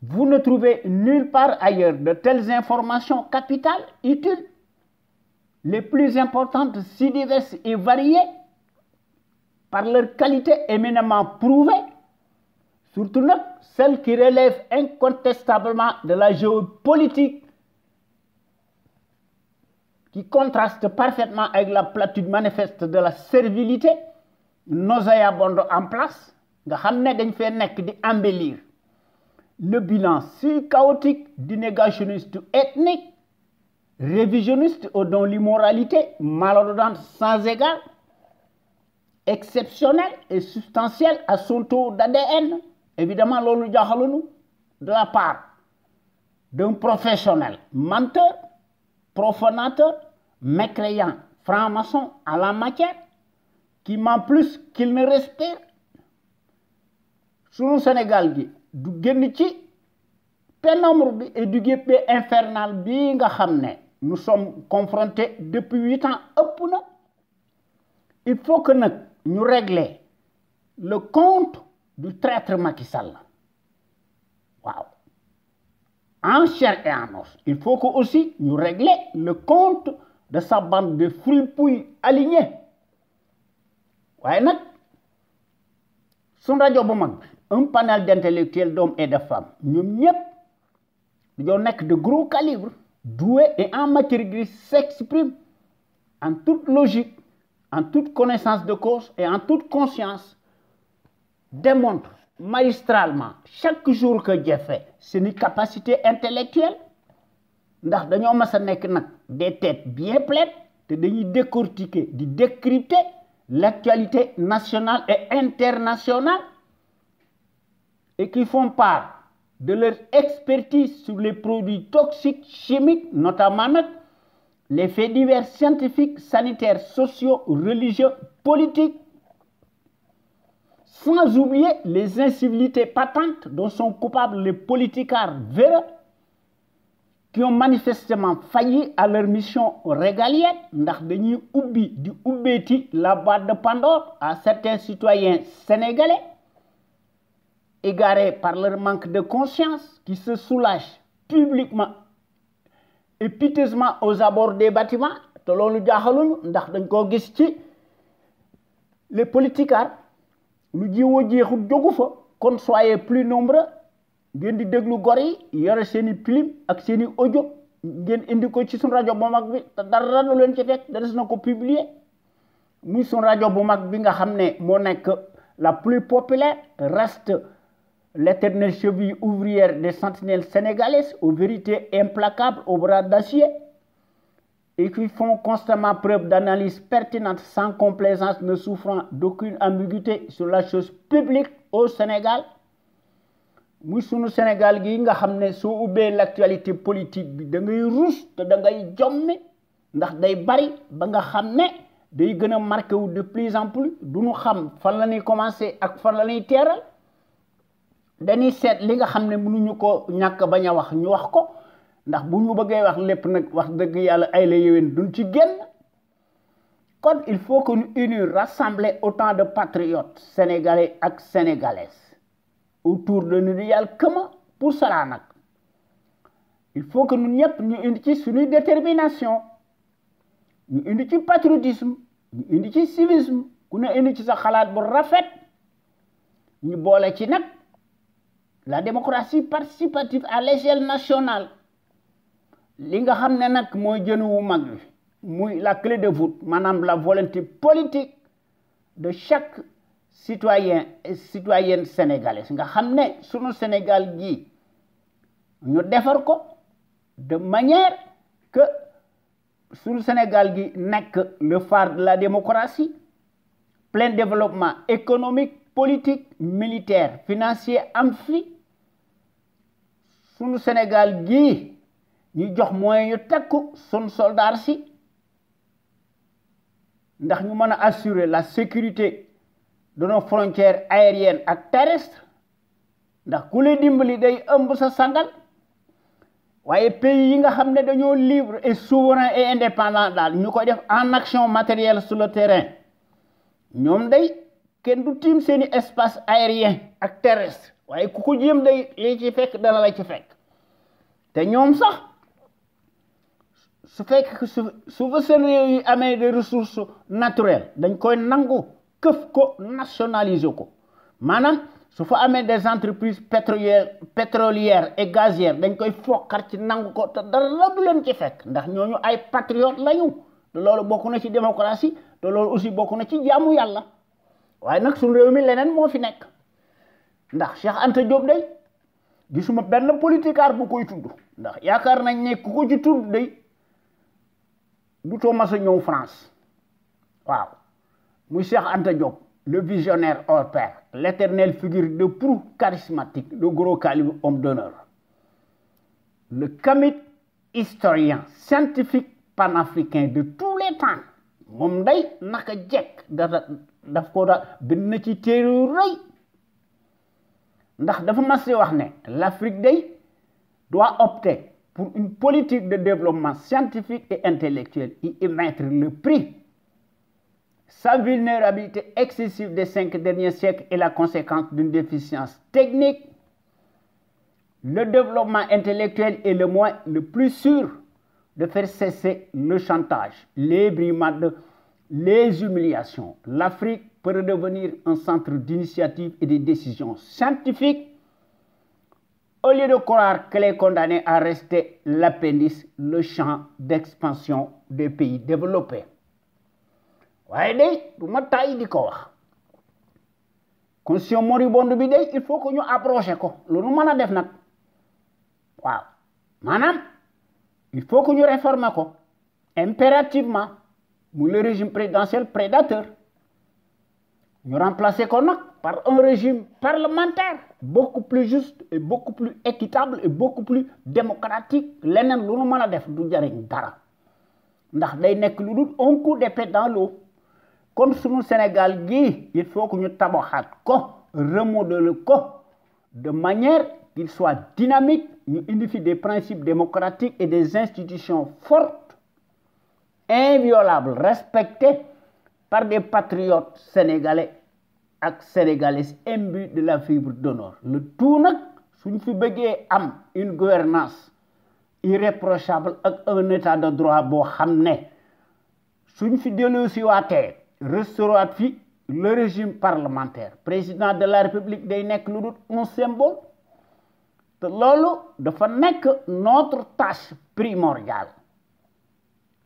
Vous ne trouvez nulle part ailleurs de telles informations capitales, utiles, les plus importantes, si diverses et variées, par leur qualité éminemment prouvée, surtout celles qui relèvent incontestablement de la géopolitique, qui contraste parfaitement avec la platitude manifeste de la servilité, nauséabonde en place, nga xam ne dañ fee nekk di embellir le bilan si chaotique du négationniste ethnique, révisionniste dont l'immoralité malodorante sans égard, exceptionnelle et substantielle à son taux d'ADN. Évidemment, loolu jaaxalunu de la part d'un professionnel menteur, profanateur, mécréant, franc-maçon à la matière, qui ment plus qu'il ne respire. Sunu Sénégal gi du génn ci pénombre bi et du guépé infernal bi nga xam ne nous sommes confrontés depuis 8 ans ëpp na. Il faut que nag ñu régler le compte du traître Macky Sall waaw en chair et en os. Il faut que aussi ñu régler le compte de sa bande de fripouilles alignés waaye nag sun rajo bu mag un panel d'intellectuels, d'hommes et de femmes ñoom ñëpp dañoo nekk de gros calibre, doués et en matière grise, s'expriment en toute logique, en toute connaissance de cause et en toute conscience, démontrent magistralement chaque jour que Dieu fait seeni capacité intellectuelle, ndax dañoo mas a nekk nag des têtes bien pleines te dañuy décortiquer di décrypter l'actualité nationale et internationale et qui font part de leur expertise sur les produits toxiques chimiques, notamment les faits divers scientifiques, sanitaires, sociaux, religieux, politiques, sans oublier les incivilités patentes dont sont coupables les politicards véreux qui ont manifestement failli à leur mission régalienne, ndax dañuy di ubbeeti la boîte de Pandore à certains citoyens sénégalais égarés par leur manque de conscience, qui se soulagent publiquement et piteusement aux abords des bâtiments. te loolu jaaxaluñu ndax dañ koo gis ci les politicards lu jiwoo jeexul jógu fa. kon soyez plus nombreux ngeen di déglu gor yi yore seeni film ak seeni audio ngeen indi ko ci suñu rajo bu mag bi te dara lu leen ci fekk des na ko publier muy suñu rajo bu mag bi nga xam ne moo nekk la plus populaire, reste l'éternelle cheville ouvrière des sentinelles sénégalaises aux vérités implacables, aux bras d'acier, et qui font constamment preuve d'analyse pertinente, sans complaisance, ne souffrant d'aucune ambiguïté sur la chose publique au Sénégal. muy sunu Sénégal gi nga xam ne soo ubbee l'actualité politique bi da ngay rus te da ngay jommi ndax day bari ba nga xam ne day gën a marqué wu de plus en plus du ñu xam fan la ñuy commencé ak fan la ñuy teeral. dañuy seet li nga xam ne mënuñu ko ñàkk bañ a wax ñu wax ko ndax bu ñu bëggee wax lépp nag wax dëgg yàlla ay la yéwén duñ ci génn. kon il faut que ñu unir rassembler autant de patriotes sénégalais ak sénégalaises autour de nous idéal commun. Pour cela nag il faut que ñun ñëpp ñu indi ci suñuy détermination, ñu indi ci patriotisme, ñu indi ci civisme, ku ne indi ci sa xalaat bu rafet, ñu boole ci nag la démocratie participative à l'échelle nationale. li nga xam ne nag mooy jënu wu mag bi muy la clé de voûte, maanaam la volonté politique de chaque citoyen et citoyenne sénégalaise nga xam ne sunu Sénégal gi ñu defar ko de manière que sunu Sénégal gi nekk le phare de la démocratie, plein développement économique, politique, militaire, financier am fi. sunu Sénégal gi ñu jox moyens yu takku sunu soldats si ndax ñu mën a assurer la sécurité de nos frontières aériennes et terrestres, ndax ku lay dimbali day ëmb sa sangal. waaye pays yi nga xam ne dañoo libre et souverain et indépendant daal ñu koy def en action matérielle sur le terrain, ñoom day kenn du tiim seeni espace aérien ak terrestre, waaye ku ko jéem day li ci fekk dana la ci fekk. te ñoom sax su fekk su fa seen réew yi amee des ressources naturelles dañ koy nangu këf ko nationaliser ko. maanaam su fa amee des entreprises pétrolières et gazières dañ koy fokkar ci nangu ko te dara du leen ci fekk ndax ñooñu ay patriotes lañu. te loolu bokk na ci démocratie, te loolu aussi bokk na ci jaamu yàlla. waaye nag suñu réew mi leneen moo fi nekk ndax Cheikh Anta Diop day gisuma benn politicard bu koy tudd ndax yaakaar nañ ne ku ko ci tudd day du too mas a ñëw France. waaw muy Cheikh Anta Diop, le visionnaire hors pair, l'éternelle figure de proue charismatique, le gros calibre homme d'honneur, le kamit historien scientifique panafricain de tous les temps. moom day naka jekk daf ko da bind na ci téere yu rëy ndax dafa mas wax ne l'Afrique day doit opter pour une politique de développement scientifique et intellectuel et y mettre le prix. Sa vulnérabilité excessive des 5 derniers siècles est la conséquence d'une déficience technique. Le développement intellectuel est le moyen le plus sûr de faire cesser le chantage, les brimades, les humiliations. L'Afrique peut redevenir un centre d'initiative et de décisions scientifiques au lieu de croire qu'elle est condamnée à rester l'appendice, le champ d'expansion des pays développés. waaye day du ma tàyyi di ko wax constitution moribonde bi day il faut que ñu approcher ko lu nu mën a def nag waaw maanaam il faut que ñu réformer ko impérativement muy le régime présidentiel prédateur ñu remplacer ko nag par un régime parlementaire beaucoup plus juste et beaucoup plus équitable et beaucoup plus démocratique leneen lu nu mën a def du jariñ dara ndax day nekk lu dul un coup d'épée dans l'eau kon sunu Sénégal gi il faut que ñu tabaxaat ko remodeler ko de manière qu'il soit dynamique ñu indi fi des principes démocratiques et des institutions fortes inviolables respectées par des patriotes sénégalais ak sénégalaises imbus de la fibre d'honneur le tout nag suñ fi bëggee am une gouvernance irréprochable ak un état de droit boo xam ne suñ fi delloosiwaatee restaurer fi le régime parlementaire président de la république day nekk lu dul un symbole te loolu dafa nekk notre tâche primordiale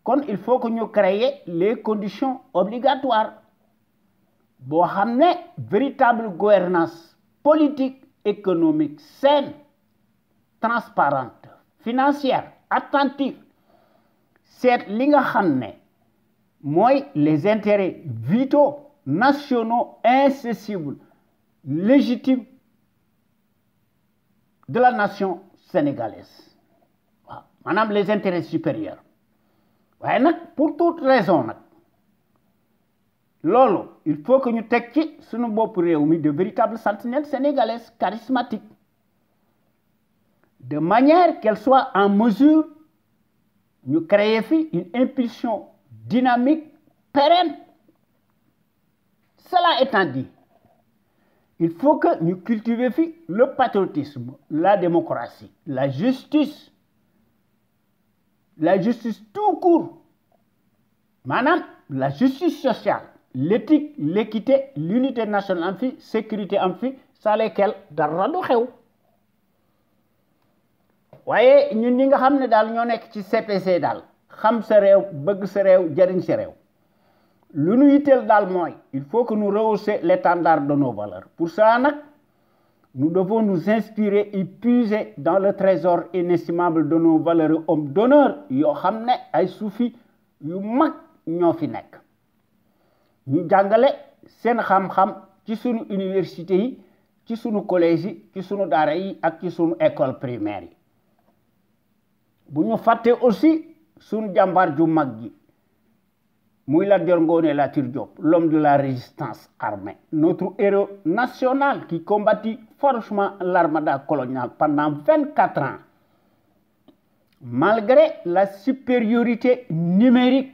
kon il faut que ñu créer les conditions obligatoires boo xam ne véritable gouvernance politique économique saine transparente financière attentive seet li nga xam ne mooy les intérêts vitaux nationaux incessibles légitimes de la nation sénégalaise waaw maanaam les intérêts supérieurs waaye nag pour toute raison nag loolu il faut que ñu teg ci suñu bopp réew mi de véritables sentinelles sénégalaises charismatiques de manière qu'elles soient en mesure ñu créer fi une impulsion dynamique pérenne cela étant dit il faut que ñu cultiver fi le patriotisme la démocratie la justice tout court maanaam la justice sociale l'éthique l'équité l'unité nationale am fi sécurité am fi sans lesquelles dara du xew waaye ñun ñi nga xam ne daal ñoo nekk ci CPC daal xam sa réew bëgg sa réew jariñ sa réew lu nu yitteel daal mooy il faut que nous rehausser l'étendard de nos valeurs pour ça nag nous devons nous inspirer et puiser dans le trésor inestimable de nos valeureux hommes d'honneur yoo xam ne ay suufi yu mag ñoo fi nekk ñu jàngale seen xam-xam ci sunu université yi ci sunu collège yi ci sunu daara yi ak ci sunu école primaire yi bu ñu fàtte aussi sunu jàmbaar ju mag ji muy Lat Dior Ngoné Latyr Diop l'homme de la résistance armée notre héros national qui combattit farouchement l'armada coloniale pendant 24 ans malgré la supériorité numérique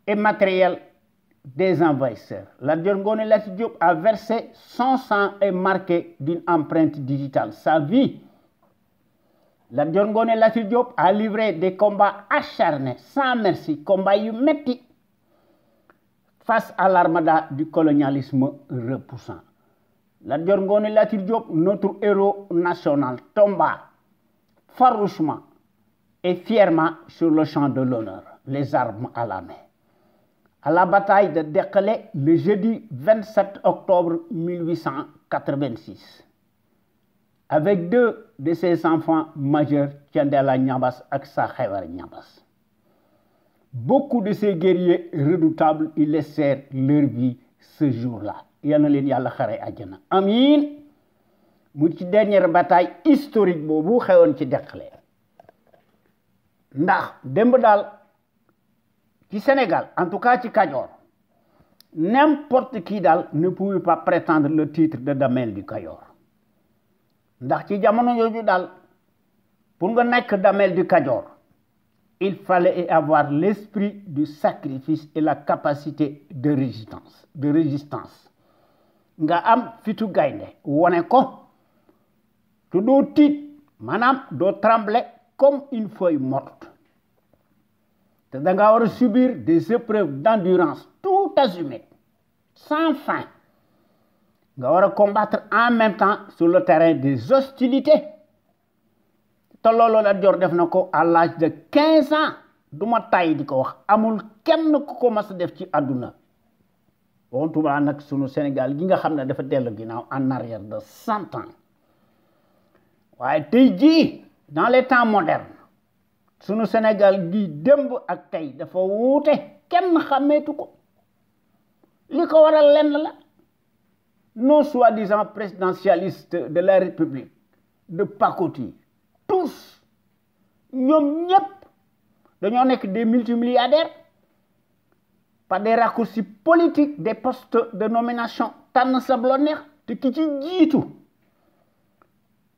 et matérielle des envahisseurs. Lat Dior Ngoné Latyr Diop a versé son sang et marqué d'une empreinte digitale sa vie. Lat Dior Ngoné Latyr Diop a livré des combats acharnés sans merci combats yu metti face à l'armada du colonialisme repoussant. Lat Dior Ngoné Latyr Diop notre héros national tomba farouchement et fièrement sur le champ de l'honneur les armes à la main à la bataille de Dekele le jeudi 27 octobre 1886 avec deux de ses enfants majeurs Thiendella Niabass ak Sakhewar Niabass. Beaucoup de ces guerriers redoutables ils laissèrent leur vie ce jour-là. Yal na leen Yàlla xare àjjana. Amiin. Mu ci dernière bataille historique boobu xewoon ci Dekele. Ndax démb daal ci Sénégal en tout cas ci Kajoor n'importe qui daal ne pouvait pas prétendre le titre de Damel du Kajoor. Ndax ci jamono yooyu daal pour nga nekk Damel du Kajoor il fallait avoir l'esprit du sacrifice et la capacité de résistance nga am fitu gaynde wone ko te doo tiit maanaam doo trembler comme une feuille morte te da nga war a subir des épreuves d'endurance tout azimut sans fin nga war a combattre en même temps sur le terrain des hostilités te loolu Lat Joor def na ko à l'âge de 15 ans duma tay di ko wax amul kenn ku ko mas a def ci àdduna wontuma nag sunu Sénégal gi nga xam ne dafa dellu ginnaaw en arrière de 100 ans waaye tey jii dans les temps modernes sunu Sénégal gi démb ak tey dafa wuute kenn xàmmeetu ko li ko waral lenn la nos soi-disant présidentialistes de la République de pacotille tous ñoom ñépp dañoo nekk des multimilliardaires par des raccourcis politiques des postes de nomination tànn sa bu la neex te ki ci jiitu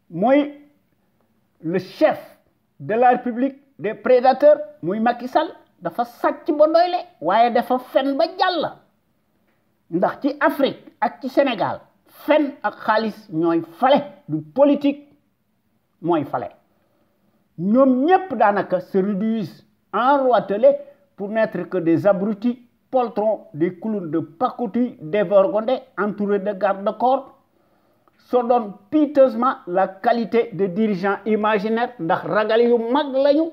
mooy le chef de la République des prédateurs muy Macky Sall dafa sàcc ba doyle waaye dafa fen ba jàll ndax ci Afrique ak ci Sénégal fen ak xaalis ñooy fale du politique mooy fale ñoom ñépp daanaka se réduisent en roitelets pour n'être que des abrutis poltrons, des clowns de pacotille dévergondés entourés de garde-corps se donnent piteusement la qualité de dirigeants imaginaires ndax ragal yu mag lañu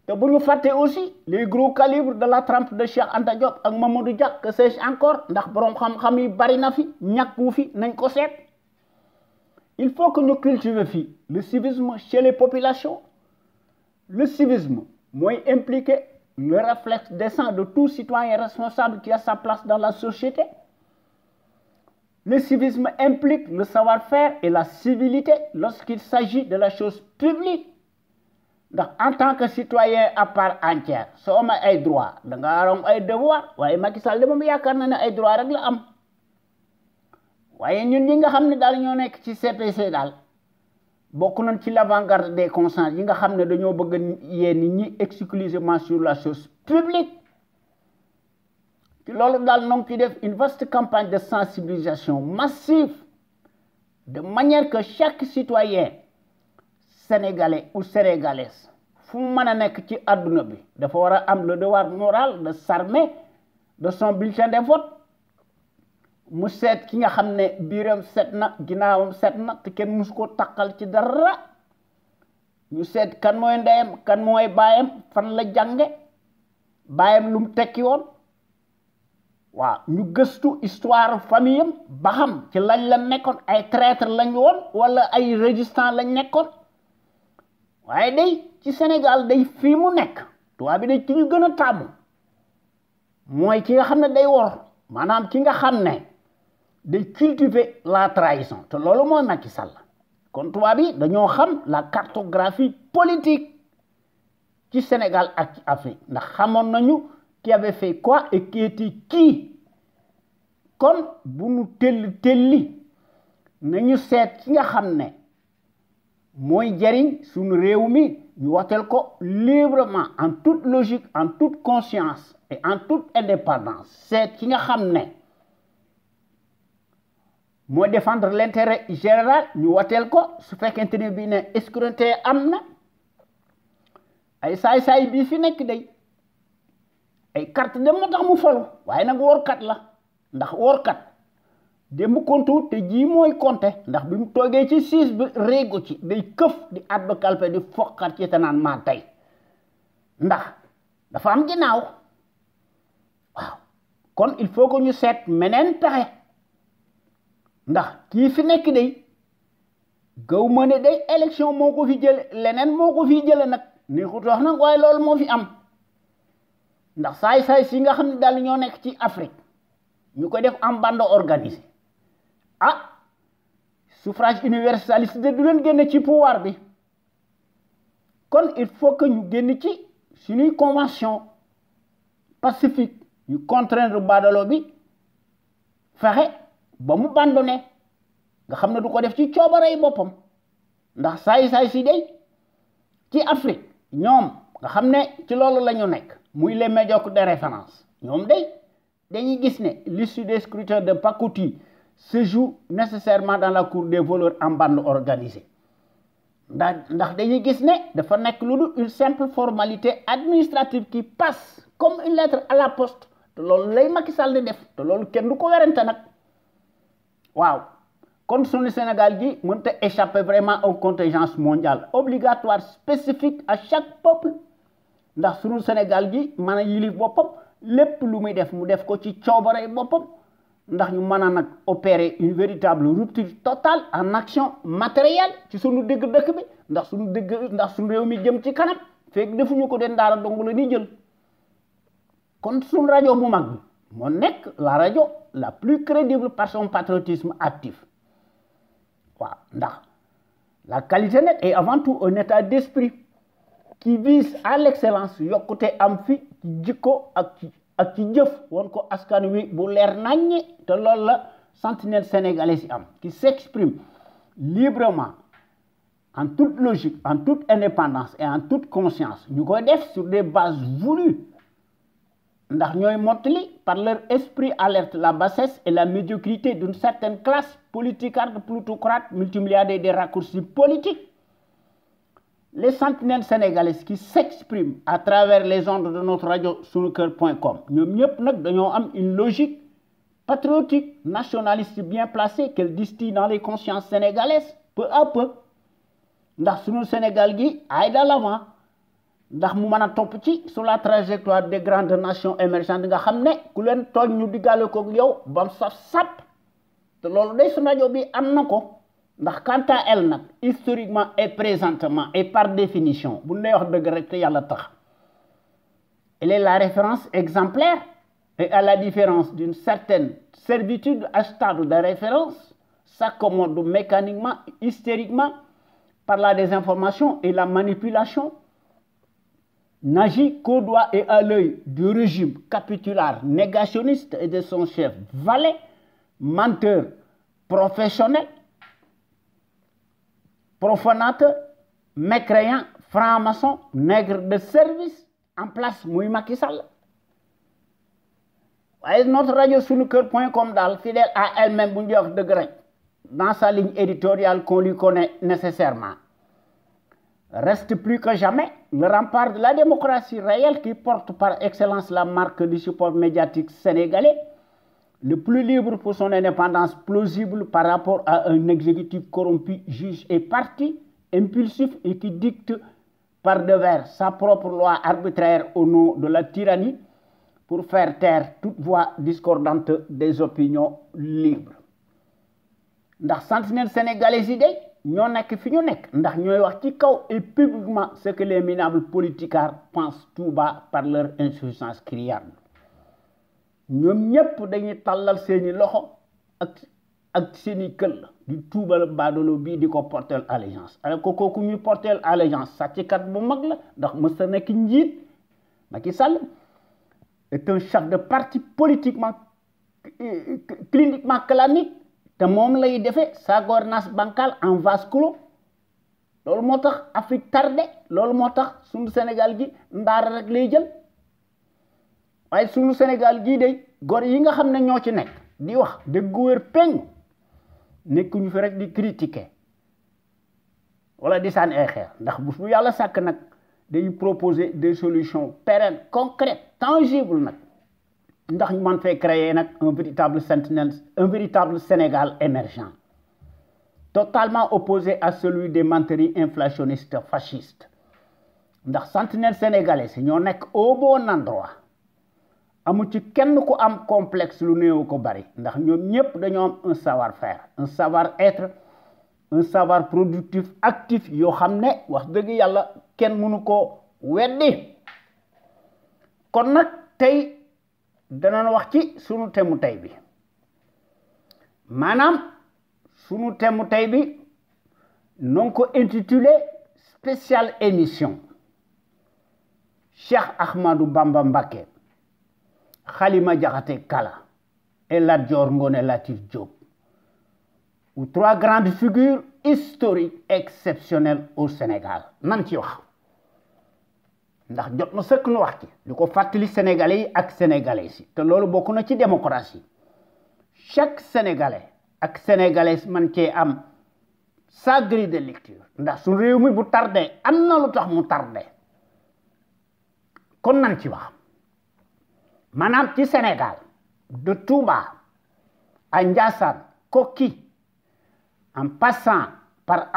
te bu ñu fàtte aussi les gros calibres de la trempe de Cheikh Anta Diop ak Mamadou Dia que sais-je encore ndax boroom xam-xam yi bari na fi ñàkku fi nañ ko seet il faut que ñu cultiver fii le civisme chez les populations le civisme mooy impliquer le réflexe décent de tout citoyen responsable qui a sa place dans la société. Le civisme implique le savoir-faire et la civilité lorsqu'il s'agit de la chose publique. Donc, en tant que citoyen à part entière, si on a des droits, on a des devoirs. Oui, Macky Sall de moom yaakaar na ne ay droits rek la am. waaye ñun ñi nga xam ne daal ñoo nekk ci CPC daal bokk nañ ci l'avant-garde des consciences yi nga xam ne dañoo bëgg yee nit ñi exclusivement sur la chose publique. ci loolu daal noo ngi ci def une vaste campagne de sensibilisation massive de manière que chaque citoyen sénégalais ou sénégalaise fu mu mën a nekk ci àdduna bi dafa war a am le devoir moral de s'armer de son bulletin de vote mu seet ki nga xam ne biiram set na ginnaawam set na te kenn musu ko takkal ci dara ñu seet kan mooy ndeyam kan mooy baayam fan la jànge baayam lu mu tekki woon waaw ñu gëstu histoire famille am ba xam ci lañ la nekkoon ay traître lañ woon wala ay résistant lañ nekkoon waaye day ci Sénégal day fii mu nekk tubaab bi day ci ñu gën a tàmm mooy ki nga xam ne day wor maanaam ki nga xam ne day cultiver la trahison te loolu mooy Macky Sall kon tubaab bi dañoo xam la cartographie politique ci Sénégal ak ci Afrique ndax xamoon nañu qui avait fait quoi et qui était qui kon bu nu telli nañu seet ki nga xam ne mooy jariñ suñu réew mi ñu woteel ko librement en toute logique en toute conscience et en toute indépendance seet ki nga xam ne mooy défendre l'intérêt général ñu woteel ko su fekkente ne bii ne escroquerie am na ay saay-saay bii fi nekk day ay carte dem moo tax mu falu waaye nag workat la ndax workat démb kontu te ji mooy konte ndax bi mu toogee ci siis bi réego ci day këf di addu kalpe di foqat ci te naan maa tey ndax dafa am ginnaaw waaw kon il faut que ñu seet meneen pexe ndax kii fi nekk day gaw ma ne day élection moo ko fi jële leneen moo ko fi jële nag neexut wax nag waaye loolu moo fi am ndax saay-saay si nga xam ne daal ñoo nekk ci Afrique ñu koy def en bande organisée ah suffrage universaliste de du leen génne ci pouvoir bi kon il faut que ñu génn ci suñuy convention pacifique ñu contraindre badalo bi fexe ba mu bandone nga xam ne du ko def ci coobarey boppam ndax saay-saay si day ci Afrique ñoom nga xam ne ci loolu la ñu nekk muy les médiocres de référence ñoom day dañuy gis ne l'issue des scrutins de pacotille se joue nécessairement dans la cour des voleurs en bande organisée ndax dañuy gis ne dafa nekk lu dul une simple formalité administrative qui passe comme une lettre à la poste te loolu lay Macky Sall di def te loolu kenn du ko werante nag waaw kon sunu Sénégal gi mënta échapper vraiment aux contingences mondiales obligatoire spécifique à chaque peuple ndax sunu Sénégal gi mën a yilif boppam lépp lu muy def mu def ko ci coobare boppam ndax ñu mën a nag opérer une véritable rupture totale en action matérielle ci sunu dëgg dëkk bi ndax sunu réew mi jëm ci kanam fekk defuñu ko den daara dong la ni jël kon sunu rajo bu mag bi moo nekk la rajo la plus crédible par son patriotisme actif waaw ndax la qualité nag est avant tout un état d'esprit qui vise à l'excellence yokkute am fi ci jikko ak ci jëf won ko askan wi bu leer naññi te loolu la sentinelle sénégalais yi am qui s'exprime librement en toute logique en toute indépendance et en toute conscience ñu koy def sur des bases voulues ndax ñooy mottali par leur esprit alerte la bassesse et la médiocrité d'une certaine classe politicarde plutocrate multimilliardaire des raccourcis politiques. Les sentinelles sénégalaises qui s'expriment à travers les ondes de notre radio sunuker.com ñoom ñëpp nag dañoo am une logique patriotique nationaliste bien placée qu'elle distille dans les consciences sénégalaises peu à peu ndax sunu Sénégal gi ay de l'avant ndax mu mën a topp ci sur la trajectoire des grandes nations émergentes nga xam ne ku leen tooñ ñu diggaale ko yow bam saf sap te loolu day sunu rajo bi am na ko ndax quant à elle nag historiquement et présentement et par définition bu lay wax dëgg rek te yàlla tax elle est la référence exemplaire et à la différence d'une certaine servitude achetable de référence s'accommode mécaniquement hystériquement par la désinformation et la manipulation n'agit qu'au doigt et à l'œil du régime capitulaire négationniste et de son chef valet menteur professionnel profanateur, mécréant, franc-maçon, nègre de service, en place muy Macky Sall. waaye notre radio sunuker.com daal fidèle à elle-même bu ñu wax dëgg rek dans sa ligne éditoriale qu'on lui connaît nécessairement reste plus que jamais le rempart de la démocratie réelle qui porte par excellence la marque du support médiatique sénégalais le plus libre pour son indépendance plausible par rapport à un exécutif corrompu, juge et parti, impulsif et qui dicte par devers sa propre loi arbitraire au nom de la tyrannie pour faire taire toute voix discordante des opinions libres. ndax sentinelle sénégalais yi day ñoo nekk fi ñu nekk ndax ñooy wax ci kaw et publiquement ce que les minables politicards pensent tout bas par leur insuffisance criarde. ñoom ñëpp dañuy tàllal seeni loxo ak seeni këll di tuubal baadoolo bii di ko porter allégeance alors que kooku ñuy porter allégeance sàcckat bu mag la ndax mës na nekk njiit Macky Sall est un chef de parti politiquement cliniquement clanique te moom lay defee sa gouvernance bancale en vase clos loolu moo tax Afrique tardé loolu moo tax suñu Sénégal gi ndaara rek lay jël waaye sunu Sénégal gii de góor yi nga xam ne ñoo ci nekk di wax dëgg wér péng nekkuñu fi rek di critiquer wala di sànni ay xeer ndax bu yàlla sàkk nag day proposer des solutions pérennes concrètes tangibles nag ndax ñu mën fee créer nag un véritable Sénégal émergent totalement opposé à celui des menteries inflationnistes fascistes ndax sentinelle sénégalais si ñoo nekk au bon endroit amu ci kenn ku am complexe lu néew ko bari ndax ñoom ñëpp dañoo am un savoir-faire un savoir-être un savoir productif actif yoo xam ne wax dëgg yàlla kenn mënu ko weddi kon nag tey danañ wax ci sunu thème tey bi maanaam sunu thème tey bi noo ko intitulé spéciale émission Cheikh Ahmadou Bamba Mbacké Khalima Diakhaté Kala et Lat Dior Ngoné Latyr Diop ou trois grandes figures historiques exceptionnelles au Sénégal nan ci wax ndax jot na sëkk nu wax ci di ko fàttali sénégalais yi ak sénégalaises yi te loolu bokk na ci démocratie chaque sénégalais ak sénégalaise man cee am sa grille de lecture ndax su réew mi bu tardé am na lu tax mu tardé kon nan ci wax Manam ci Sénégal de Touba à Ndiassane Koki en passant par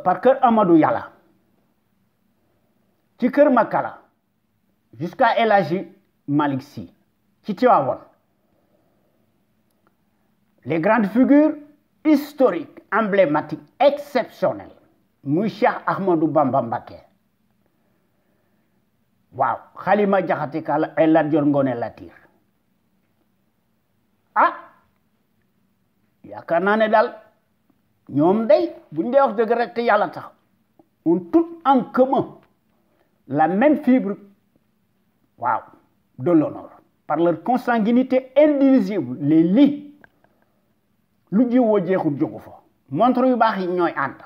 par Kër Amadou Yalla ci Kër Makala jusqu'à El Hadji Malick Sy ci Tivaouane les grandes figures historiques emblématiques exceptionnelles muy Cheikh Ahmadou Bamba Mbacké waaw Halima Diakhaté Kala ay Lat Dior Ngoné Latyr ah yaakaar naa ne daal ñoom day buñ dee wax dëgg rek te yàlla tax on tout en commun la même fibre waaw de l'honneur par leur consanguinité indivisible les lits lu jiwoo jeexul jógu fa montre yu baax yi ñooy ànd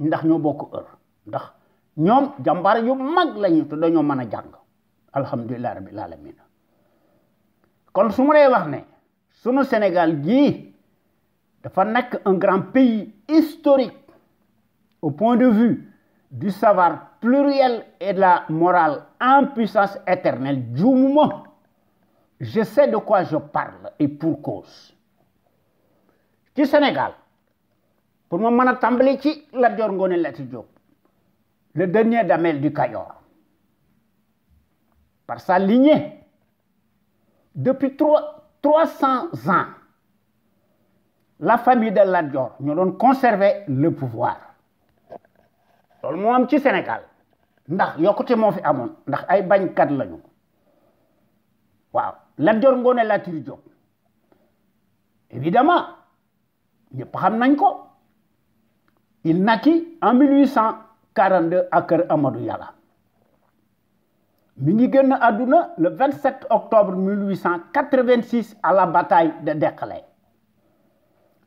ndax ñoo bokk heure ndax ñoom jàmbaar yu mag lañu te dañoo mën a jàng alhamdulilah rabbil alamin kon su ma lay wax ne sunu Sénégal gii dafa nekk un grand pays historique au point de vue du savoir pluriel et de la morale en puissance éternelle juumuma je sais de quoi je parle et pour cause ci Sénégal pour ma mën a tàmbali ci Lat Dior Ngoné Latyr Diop le dernier Damel du Kayor par sa lignée depuis 300 ans la famille de Lat Dior ñoo doon conserver le pouvoir loolu moo am ci Sénégal ndax yokkute moo fi amoon ndax ay bañkat lañu waaw Lat Dior Ngoné Latyr Diop évidemment ñëpp xam nañ ko il naquit en 1842 à Kër Amadou Yalla mi ngi génn àdduna le 27 octobre 1886 à la bataille de Dekale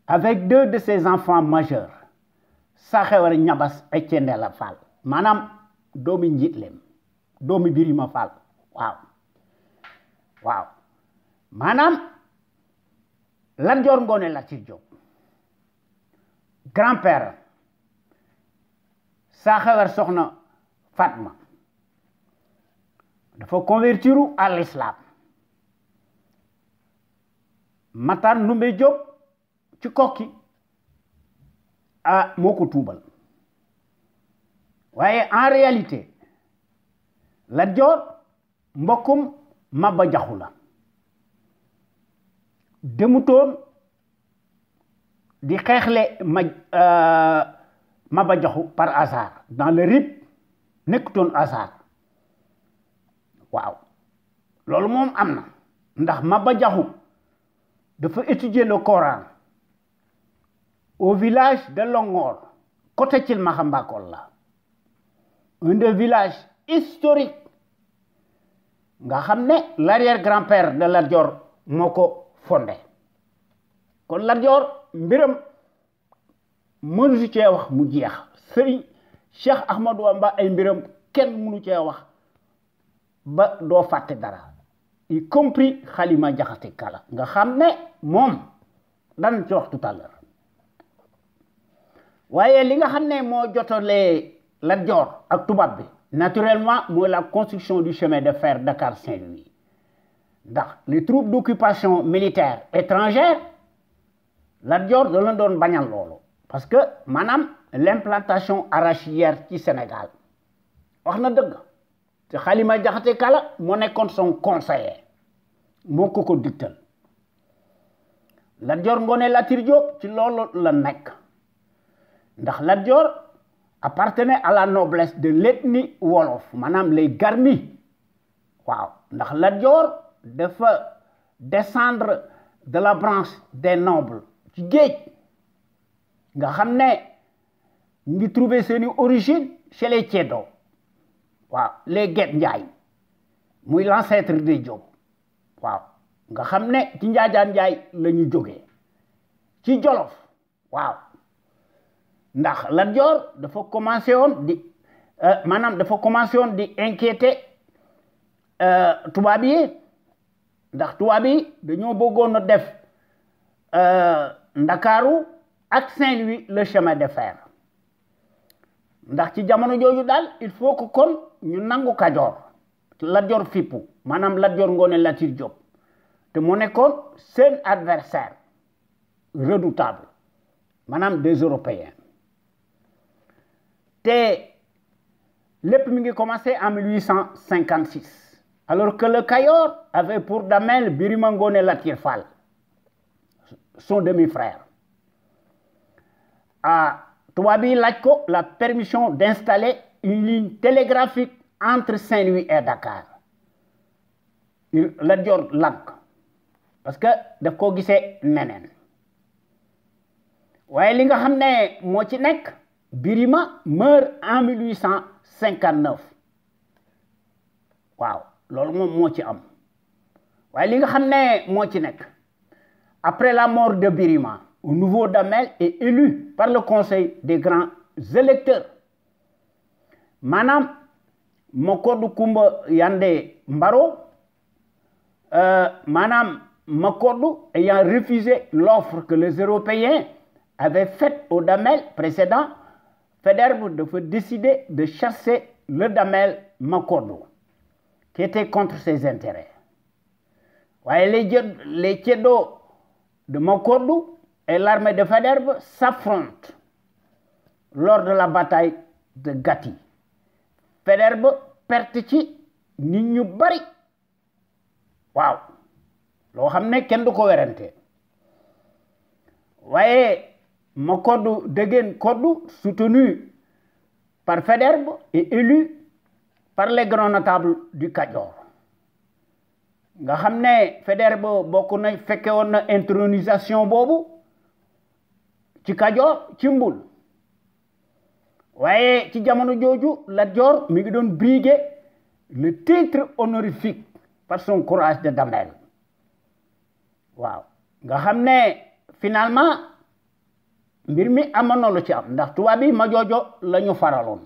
avec deux de ses enfants majeurs Saxewar Ñabas et Thiendella Fall maanaam doomi Njiitlem doomi Birima Fall waaw maanaam Lat Dior Ngoné Latyr Diop grand-père Saxewar Soxna Fatma dafa convertir à l'islam Matar Ndoumbé Diop ci Kokki moo ko tuubal waaye en réalité Lat Dior mbokkum Maba Jaxu la demutoon di xeexle Maba Jaxu par hasard dans le RIP nekkutoon hasard waaw loolu moom am na ndax Maba Jaxu dafa étudier le Coran au village de Longor côté Thilmakha Mbakol la un des villages historiques nga xam ne l'arrière-grand-père de Lat Dior moo ko fondé kon Lat Dior mbiram mënu si cee wax mu jeex Sëriñ Cheikh Ahmadou Bamba ay mbiram kenn mënu cee wax ba doo fàtte dara y compris Halima Diakhaté Kala nga xam ne moom danañ ci wax tout à l'heure waaye li nga xam ne moo jotalee Lat Dior ak tubaab bi naturellement mooy la construction du chemin de fer Dakar-Saint-Louis ndax les troupes d'occupation militaire étrangère Lat Dior da leen doon bañal loolu parce que maanaam l'implantation arachidière ci Sénégal wax na dëgg te Halima Diakhaté Kala moo nekkoon son conseiller moo ko digtal Lat Dior Ngoné Latyr Diop ci loolu la nekk ndax Lat Dior appartenait à la noblesse de l'ethnie wolof maanaam les garmis waaw ndax Lat Dior dafa descendre de la branche des nobles ci géej nga xam ne ngi trouver seeni origine chez les Ceddo waaw les Guet Njaay muy l'ancêtre des Diop waaw nga xam ne ci Njaajaan Njaay la ñu jógee ci Jolof waaw ndax Lat Dior dafa commencé woon di maanaam dafa commencé woon di inquiéter tubaab yi ndax tubaab yi dañoo bëggoon a def Ndakaaru ak Saint-Louis le chemin de fer ndax ci jamono jooju daal il faut que kon ñu nangu Kajoor Lat Dior fippu maanaam Lat Dior Ngoné Latyr Diop te mu nekkoon seen adversaire redoutable maanaam des Européens te lépp mi ngi commencé en 1856 alors que le Kayor avait pour Damel Birima Ngoné Latyr Fall son demi-frère tubaab yi laaj ko la permission d'installer une ligne télégraphique entre Saint-Louis et Dakar Lat Dior lànk parce que daf ko gisee neneen waaye li nga xam ne moo ci nekk Birima meurt en 1859 waaw loolu moom moo ci am waaye li nga xam ne moo ci nekk après la mort de Birima un nouveau Damel est élu par le conseil des grands électeurs maanaam Makodou Koumba Yandé Mbaro maanaam Makodou ayant refusé l'offre que les Européens avaient faite au Damel précédent Faidherbe dafa décider de chasser le Damel Makodou qui était contre ses intérêts waaye les ceddo de Makodou et l'armée de Faidherbe s'affrontent lors de la bataille de Gati Faidherbe perte ci nit ñu bari waaw loo xam ne kenn du ko werante waaye Makodou Degen Kodou soutenu par Faidherbe et élu par les grands notables du Kajoor nga xam ne Faidherbe bokk na fekke woon na intronisation boobu ci Kajoor ci Mbul waaye ci jamono jooju Lat Dior mi ngi doon briguer le titre honorifique par son courage de Damel waaw nga xam ne finalement mbir mi amoon na lu ci am ndax tubaab bi Majoojo la ñu faraloon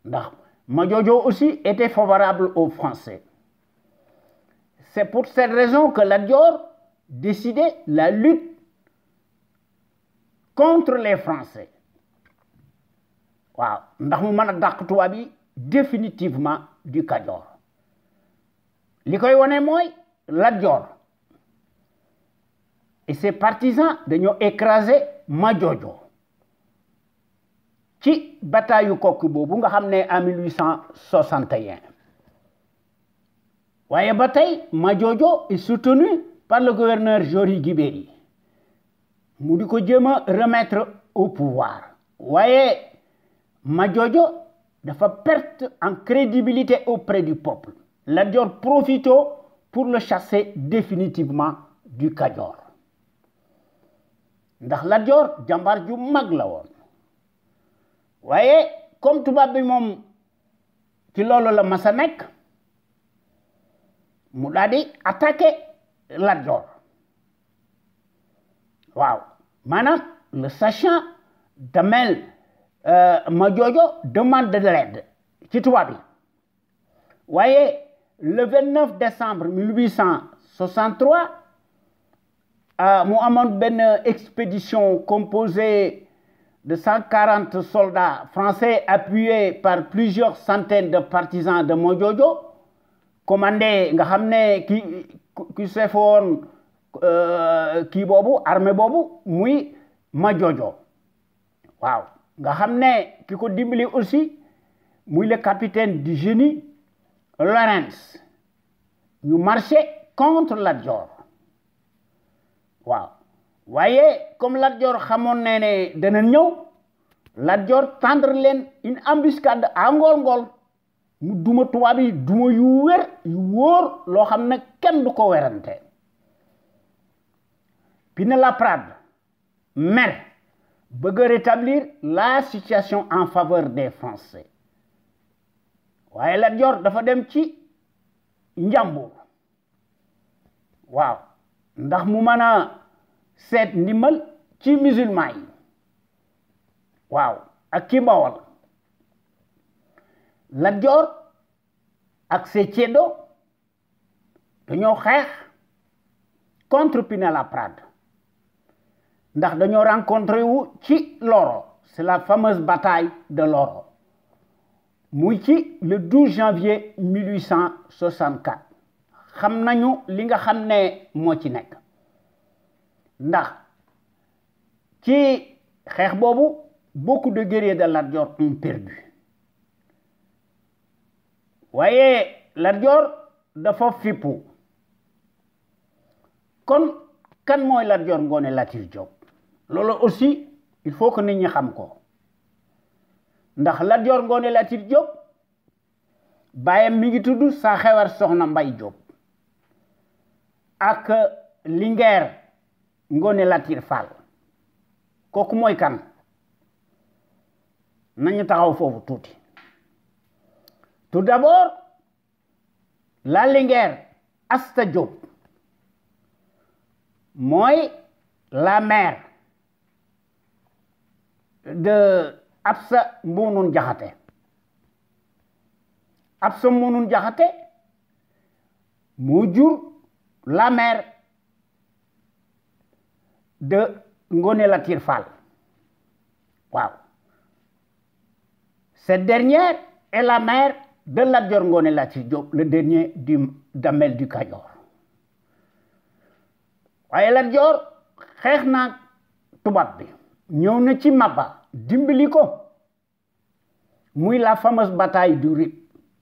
ndax Majoojo aussi était favorable aux Français c'est pour cette raison que Lat Dior décidait la lutte contre les Français waaw ndax mu mën a dàq tubaab yi définitivement du Kajoor li koy wone mooy Lat Dior et ses partisans dañoo écraser Majoojo ci bataille Kokki boobu nga xam ne en 1861 waaye ba tey Majoojo est soutenu par le gouverneur Jory Guibéry mu di ko jéem a remettre au pouvoir waaye Majoojo dafa perte en crédibilité auprès du peuple Lat Dior profito pour le chasser définitivement du Kajoor ndax Lat Dior jàmbaar ju mag la woon waaye comme tubaab bi moom ci loolu la masa nekk mu daal di attaqué Lat Dior waaw maanaam le sachant Damel Majoojo demande de l'aide ci tubaab yi waaye le 29 décembre 1863 mu amoon benn expédition composée de 140 soldats français appuyés par plusieurs centaines de partisans de Majoojo commandé nga xam ne ki sefoon kii boobu armée boobu muy Majoojo waaw nga xam ne ki ko dimbali aussi muy le capitaine du génie Lawrence ñu marché contre Lat Dior waaw waaye comme Lat Dior xamoon ne dana ñëw Lat Dior tendre leen une embuscade à Ngol-Ngol mu duma tubaab yi duma yu wér yu wóor loo xam ne kenn du ko werante Pinet-Laprade mer bëgg a rétablir la situation en faveur des Français waaye Lat Dior dafa dem ci Njambur waaw ndax mu mën a seet ndimbal ci musulman yi waaw ak ci Bawol Lat Dior ak ses ceddo dañoo xeex contre Pinet-Laprade ndax dañoo rencontré wu ci Loro c'est la fameuse bataille de Loro muy ci le 12 janvier 1864 xam nañu li nga xam ne moo ci nekk ndax ci xeex boobu beaucoup de guerriers de Lat Dior ont perdu waaye Lat Dior dafa fippu kon kan mooy Lat Dior Ngoné Latyr Diop loolu aussi il faut que nit ñi xam ko ndax Lat Dior Ngoné Latyr Diop baayam mi ngi tudd sa xewar soxna Mbay Diop ak Linguère Ngoné Latyr Fall kooku mooy kan nañu taxaw foofu tuuti tout d'abord la Linguère Asta Diop mooy la mère de Absa Mbunun Jaxate Absa Mbunun Jaxate moo jur la mère de Ngoné Latyr Fall waaw cette dernière est la mère de Lat Dior Ngoné Latyr Diop le dernier du Damel du Kajoor waaye Lat Dior xeex na tubaab bi ñëw na ci Maba dimbali ko muy la fameuse bataille du Rip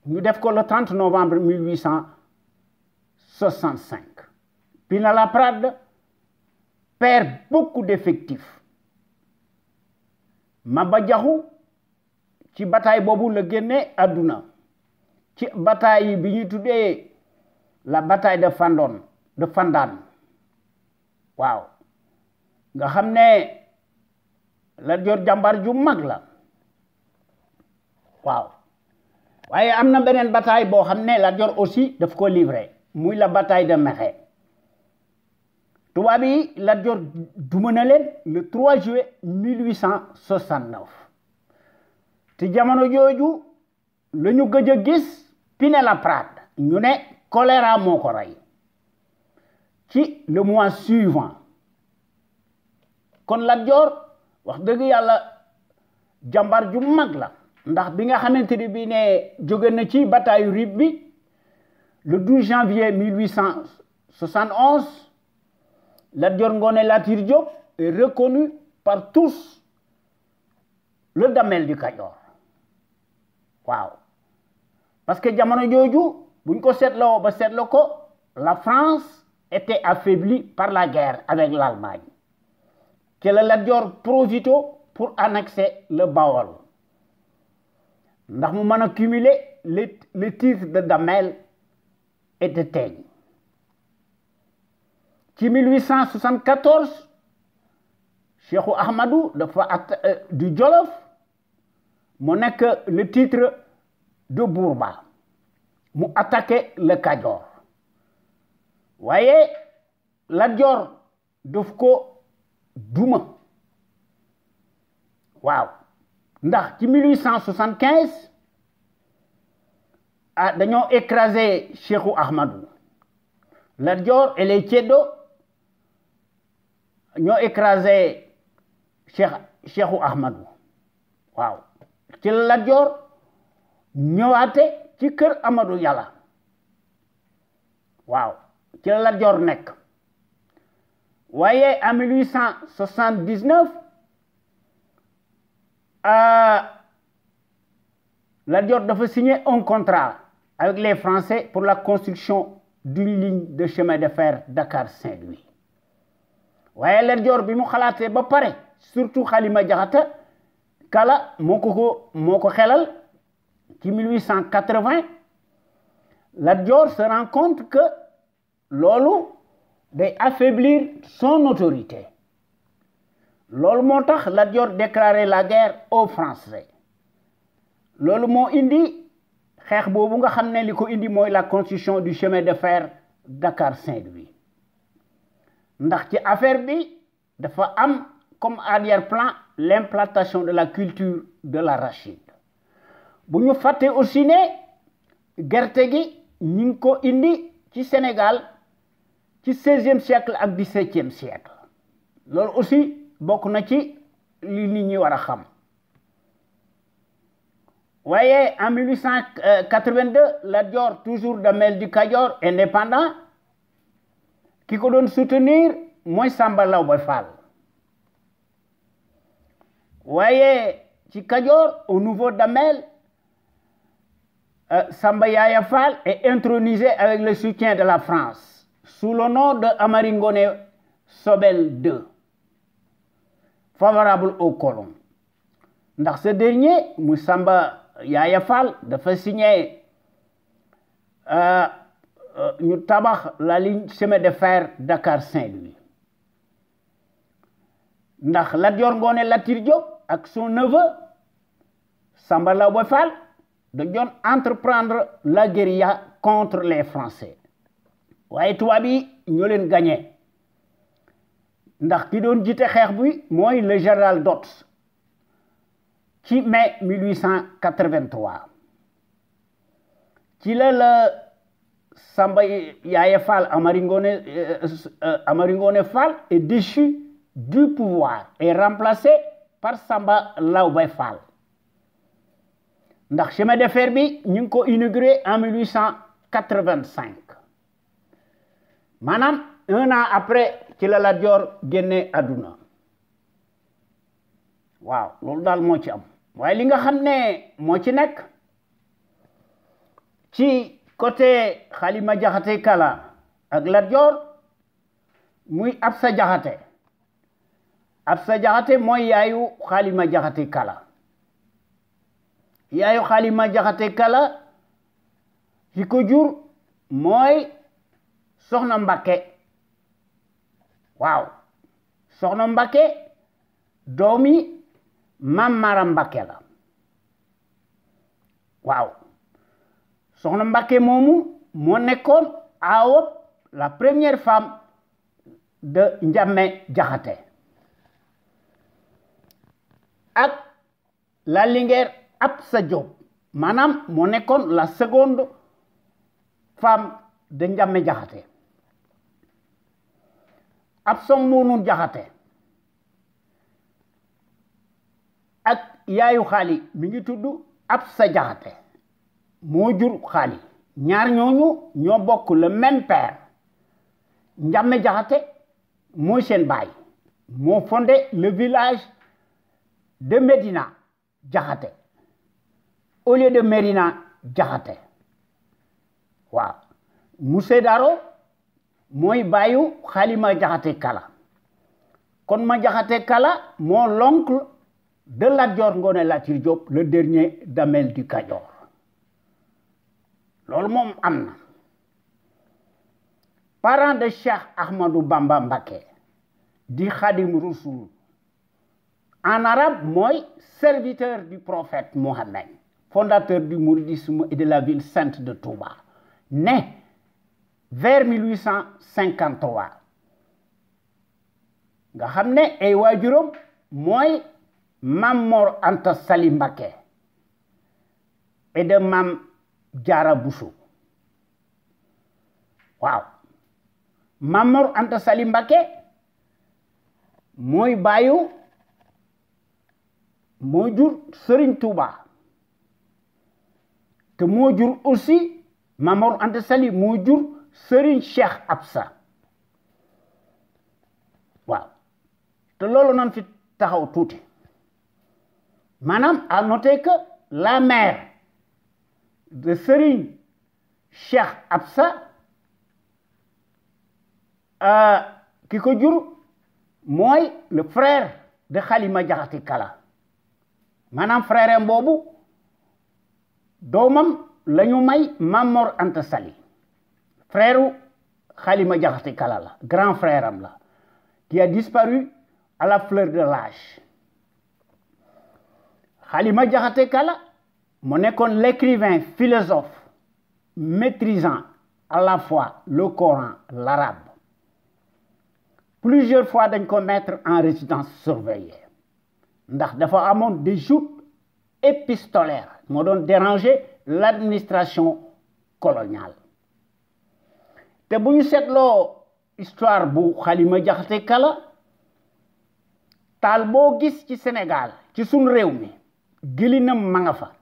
ñu def ko le 30 novembre 1865 Pinet-Laprade perd beaucoup d'effectifs Maba Diakhou ci bataille boobu la génne àdduna ci bataille bi ñu tuddee la bataille de Fandane waaw nga xam ne Lat Dior jàmbaar ju mag la waaw waaye am na beneen bataille boo xam ne Lat Dior aussi daf ko livré muy la bataille de Mékhé tubaab yi Lat Dior duma na leen le 3 juillet 1869 te jamono jooju la ñu gëj a gis Pinet-Laprade ñu ne choléra moo ko rey ci le mois suivant kon Lat Dior wax dëgg yàlla jàmbaar ju mag la ndax bi nga xamante ni bi ne jóge na ci bataille Rip bi le 12 janvier 1871 Lat Dior Ngoné Latyr Diop est reconnu par tous le Damel du Kajoor waaw parce que jamono jooju buñ ko seetloo ba seetloo ko la France était affaiblie par la guerre avec l'Allemagne que la Lat Dior profito pour annexer le Bawol ndax mu mën a cumuler le titre de Damel et de Teigne ci 1874 Cheikhou Ahmadou dafa du Jolof mu nekk le titre de Bourba mu attaqué le Kajoor waaye Lat Dior daf ko duma waaw ndax ci 1875 dañoo écrasé Cheikhou Ahmadou Lat Dior et les Ceddo ñoo écrasé Cheikhou Ahmadou waaw ci la Lat Dior ñëwaate ci kër Amadou Yàlla waaw ci la Lat Dior nekk waaye en 1879 Lat Dior dafa signer un contrat avec les Français pour la construction d'une ligne de chemin de fer Dakar-Saint-Louis waaye Lat Dior bi mu xalaatee ba pare surtout Xalima Jaxate Kala moo ko xelal ci 1880 Lat Dior se rend compte que loolu day affaiblir son autorité loolu moo tax Lat Dior déclarer la guerre aux Français loolu moo indi xeex boobu nga xam ne li ko indi mooy la construction du chemin de fer Dakar-Saint-Louis ndax ci affaire bi dafa am comme arrière-plan l'implantation de la culture de l'arachide bu ñu fàtte aussi ne gerte gi ñu ngi ko indi ci Sénégal ci 16e siècle ak 17e siècle loolu aussi bokk na ci li nit ñi war a xam voyez, en 1882, Lat Dior, toujours Damel du Kajoor, indépendant, qui ko doon soutenir, moi Samba Laobé Fall. Voyez, ci Kajoor, au nouveau Damel, Samba Yaya Fall est intronisé avec le soutien de la France, sous le nom de Amari Ngoné Sobel II, favorable aux colons. Dans ce dernier, Samba Yaya Fall dafa signé ñu tabax la ligne chemin de fer Dakar-Saint-Louis. Ndax Lat Dior Ngoné Latyr Diop ak son neveu Samba Laobé Fall dañu entreprendre la guérilla contre les Français. Waaye tubaab yi ñoo leen gagné ndax ki doon jiite xeex bi mooy le général Dodds ci mai 1883 ci la Samba Yaya Fall Amari Ngoné Fall est déchu du pouvoir et remplacé par Samba Laobé Fall. Ndax chemin de fer bi ñu ngi ko inauguré en 1885 maanaam 1 an après ci la Lat Dior génne àdduna. Waaw loolu daal moo ci am waaye li nga xam ne moo ci nekk ci côté Halima Diakhaté Kala ak Lat Dior muy Absa Diakhaté. Absa Diakhaté mooy yaayu Halima Diakhaté Kala. Yaayu Halima Diakhaté Kala ki ko jur mooy Soxna Mbacké. Waaw Soxna Mbacké doomi Mam Maram Mbacké la. Waaw Soxna Mbacké moomu moo nekkoon aawo la première femme de Ndiamé Diakhaté ak la Linguère Absa Diop maanaam moo nekkoon la seconde femme de Ndiamé Diakhaté. Absa Mounou Diakhaté ak yaayu Xaali mi ngi tudd Absa Diakhaté moo jur Xaali ñaar ñooñu ñoo bokk le même père. Ndiamé Diakhaté mooy seen baay moo fondé le village de Médina Diakhaté au lieu de Mérina Diakhaté. Waaw Moussé Daro mooy baayu Halima Diakhaté Kala kon ma Diakhaté Kala moo l'oncle de Lat Dior Ngoné Latyr Diop le dernier Damel du Kajoor. Loolu moom am na. Parent de Cheikh Ahmadou Bamba Mbacké di Khadim Rassoul en arabe mooy serviteur du prophète Mohammed, fondateur du mouridisme et de la ville sainte de Touba, né vers 1853 nga xam ne ay waajuram mooy Mam Mor Anta Sali Mbacké et de Mam Diarra Bousso. Waaw Mam Mor Anta Sali Mbacké mooy baayu moo jur Serigne Touba te moo jur aussi Mam Mor Anta Sali moo jur Serigne Cheikh Absa. Waaw te loolu nan fi taxaw tuuti maanaam à noter que la mère de Serigne Cheikh Absa ki ko jur mooy le frère de Halima Diakhaté Kala maanaam frère boobu doomam la ñu may Mam Mor Anta Sali frère Halima Diakhaté Kala la grand frère am la qui a disparu à la fleur de l'âge. Halima Diakhaté Kala moo nekkoon l'écrivain philosophe maîtrisant à la fois le Coran, l'arabe. Plusieurs fois dañ ko mettre en résidence surveillée ndax dafa amoon des joutes épistolaires moo doon déranger l'administration coloniale. te bu ñu seetloo histoire bu Halima Diakhaté Kala taal boo gis ci Sénégal ci suñ réew mi gilinam ma nga fa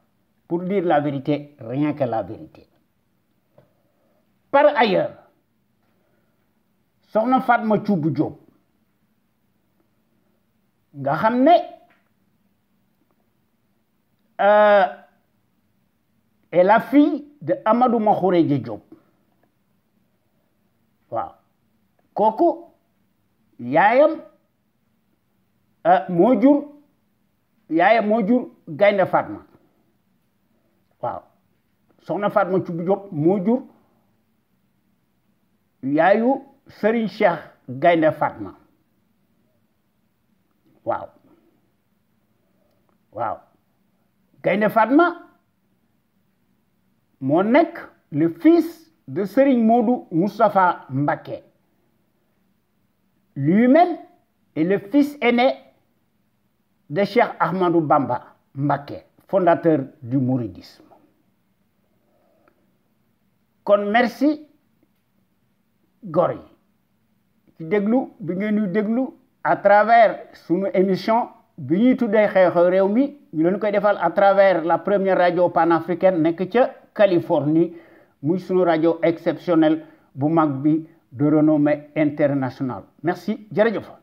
pour dire la vérité, rien que la vérité. Par ailleurs, soxna Fatma Thioub Diop nga xam ne est la fille de Amadou Makhourédia Diop waaw kooku yaayam moo jur Gaynde Fatma waaw soxna Fatma Thioub Diop moo jur yaayu Serigne Cheikh Gaynde Fatma waaw Gaynde Fatma moo nekk le fils de Serigne Modou Moustapha Mbacké. Lui-même est le fils aîné de Cheikh Ahmadou Bamba Mbacké, fondateur du mouridisme. Kon merci góor yi ci déglu bi ngeen ñu déglu à travers sunu émission bi ñuy tuddee xew-xew réew mi ñu leen koy defal à travers la première radio panafricaine nekk ca Californie muy sunu radio exceptionnelle bu mag bi de renommée internationale merci jërëjëf.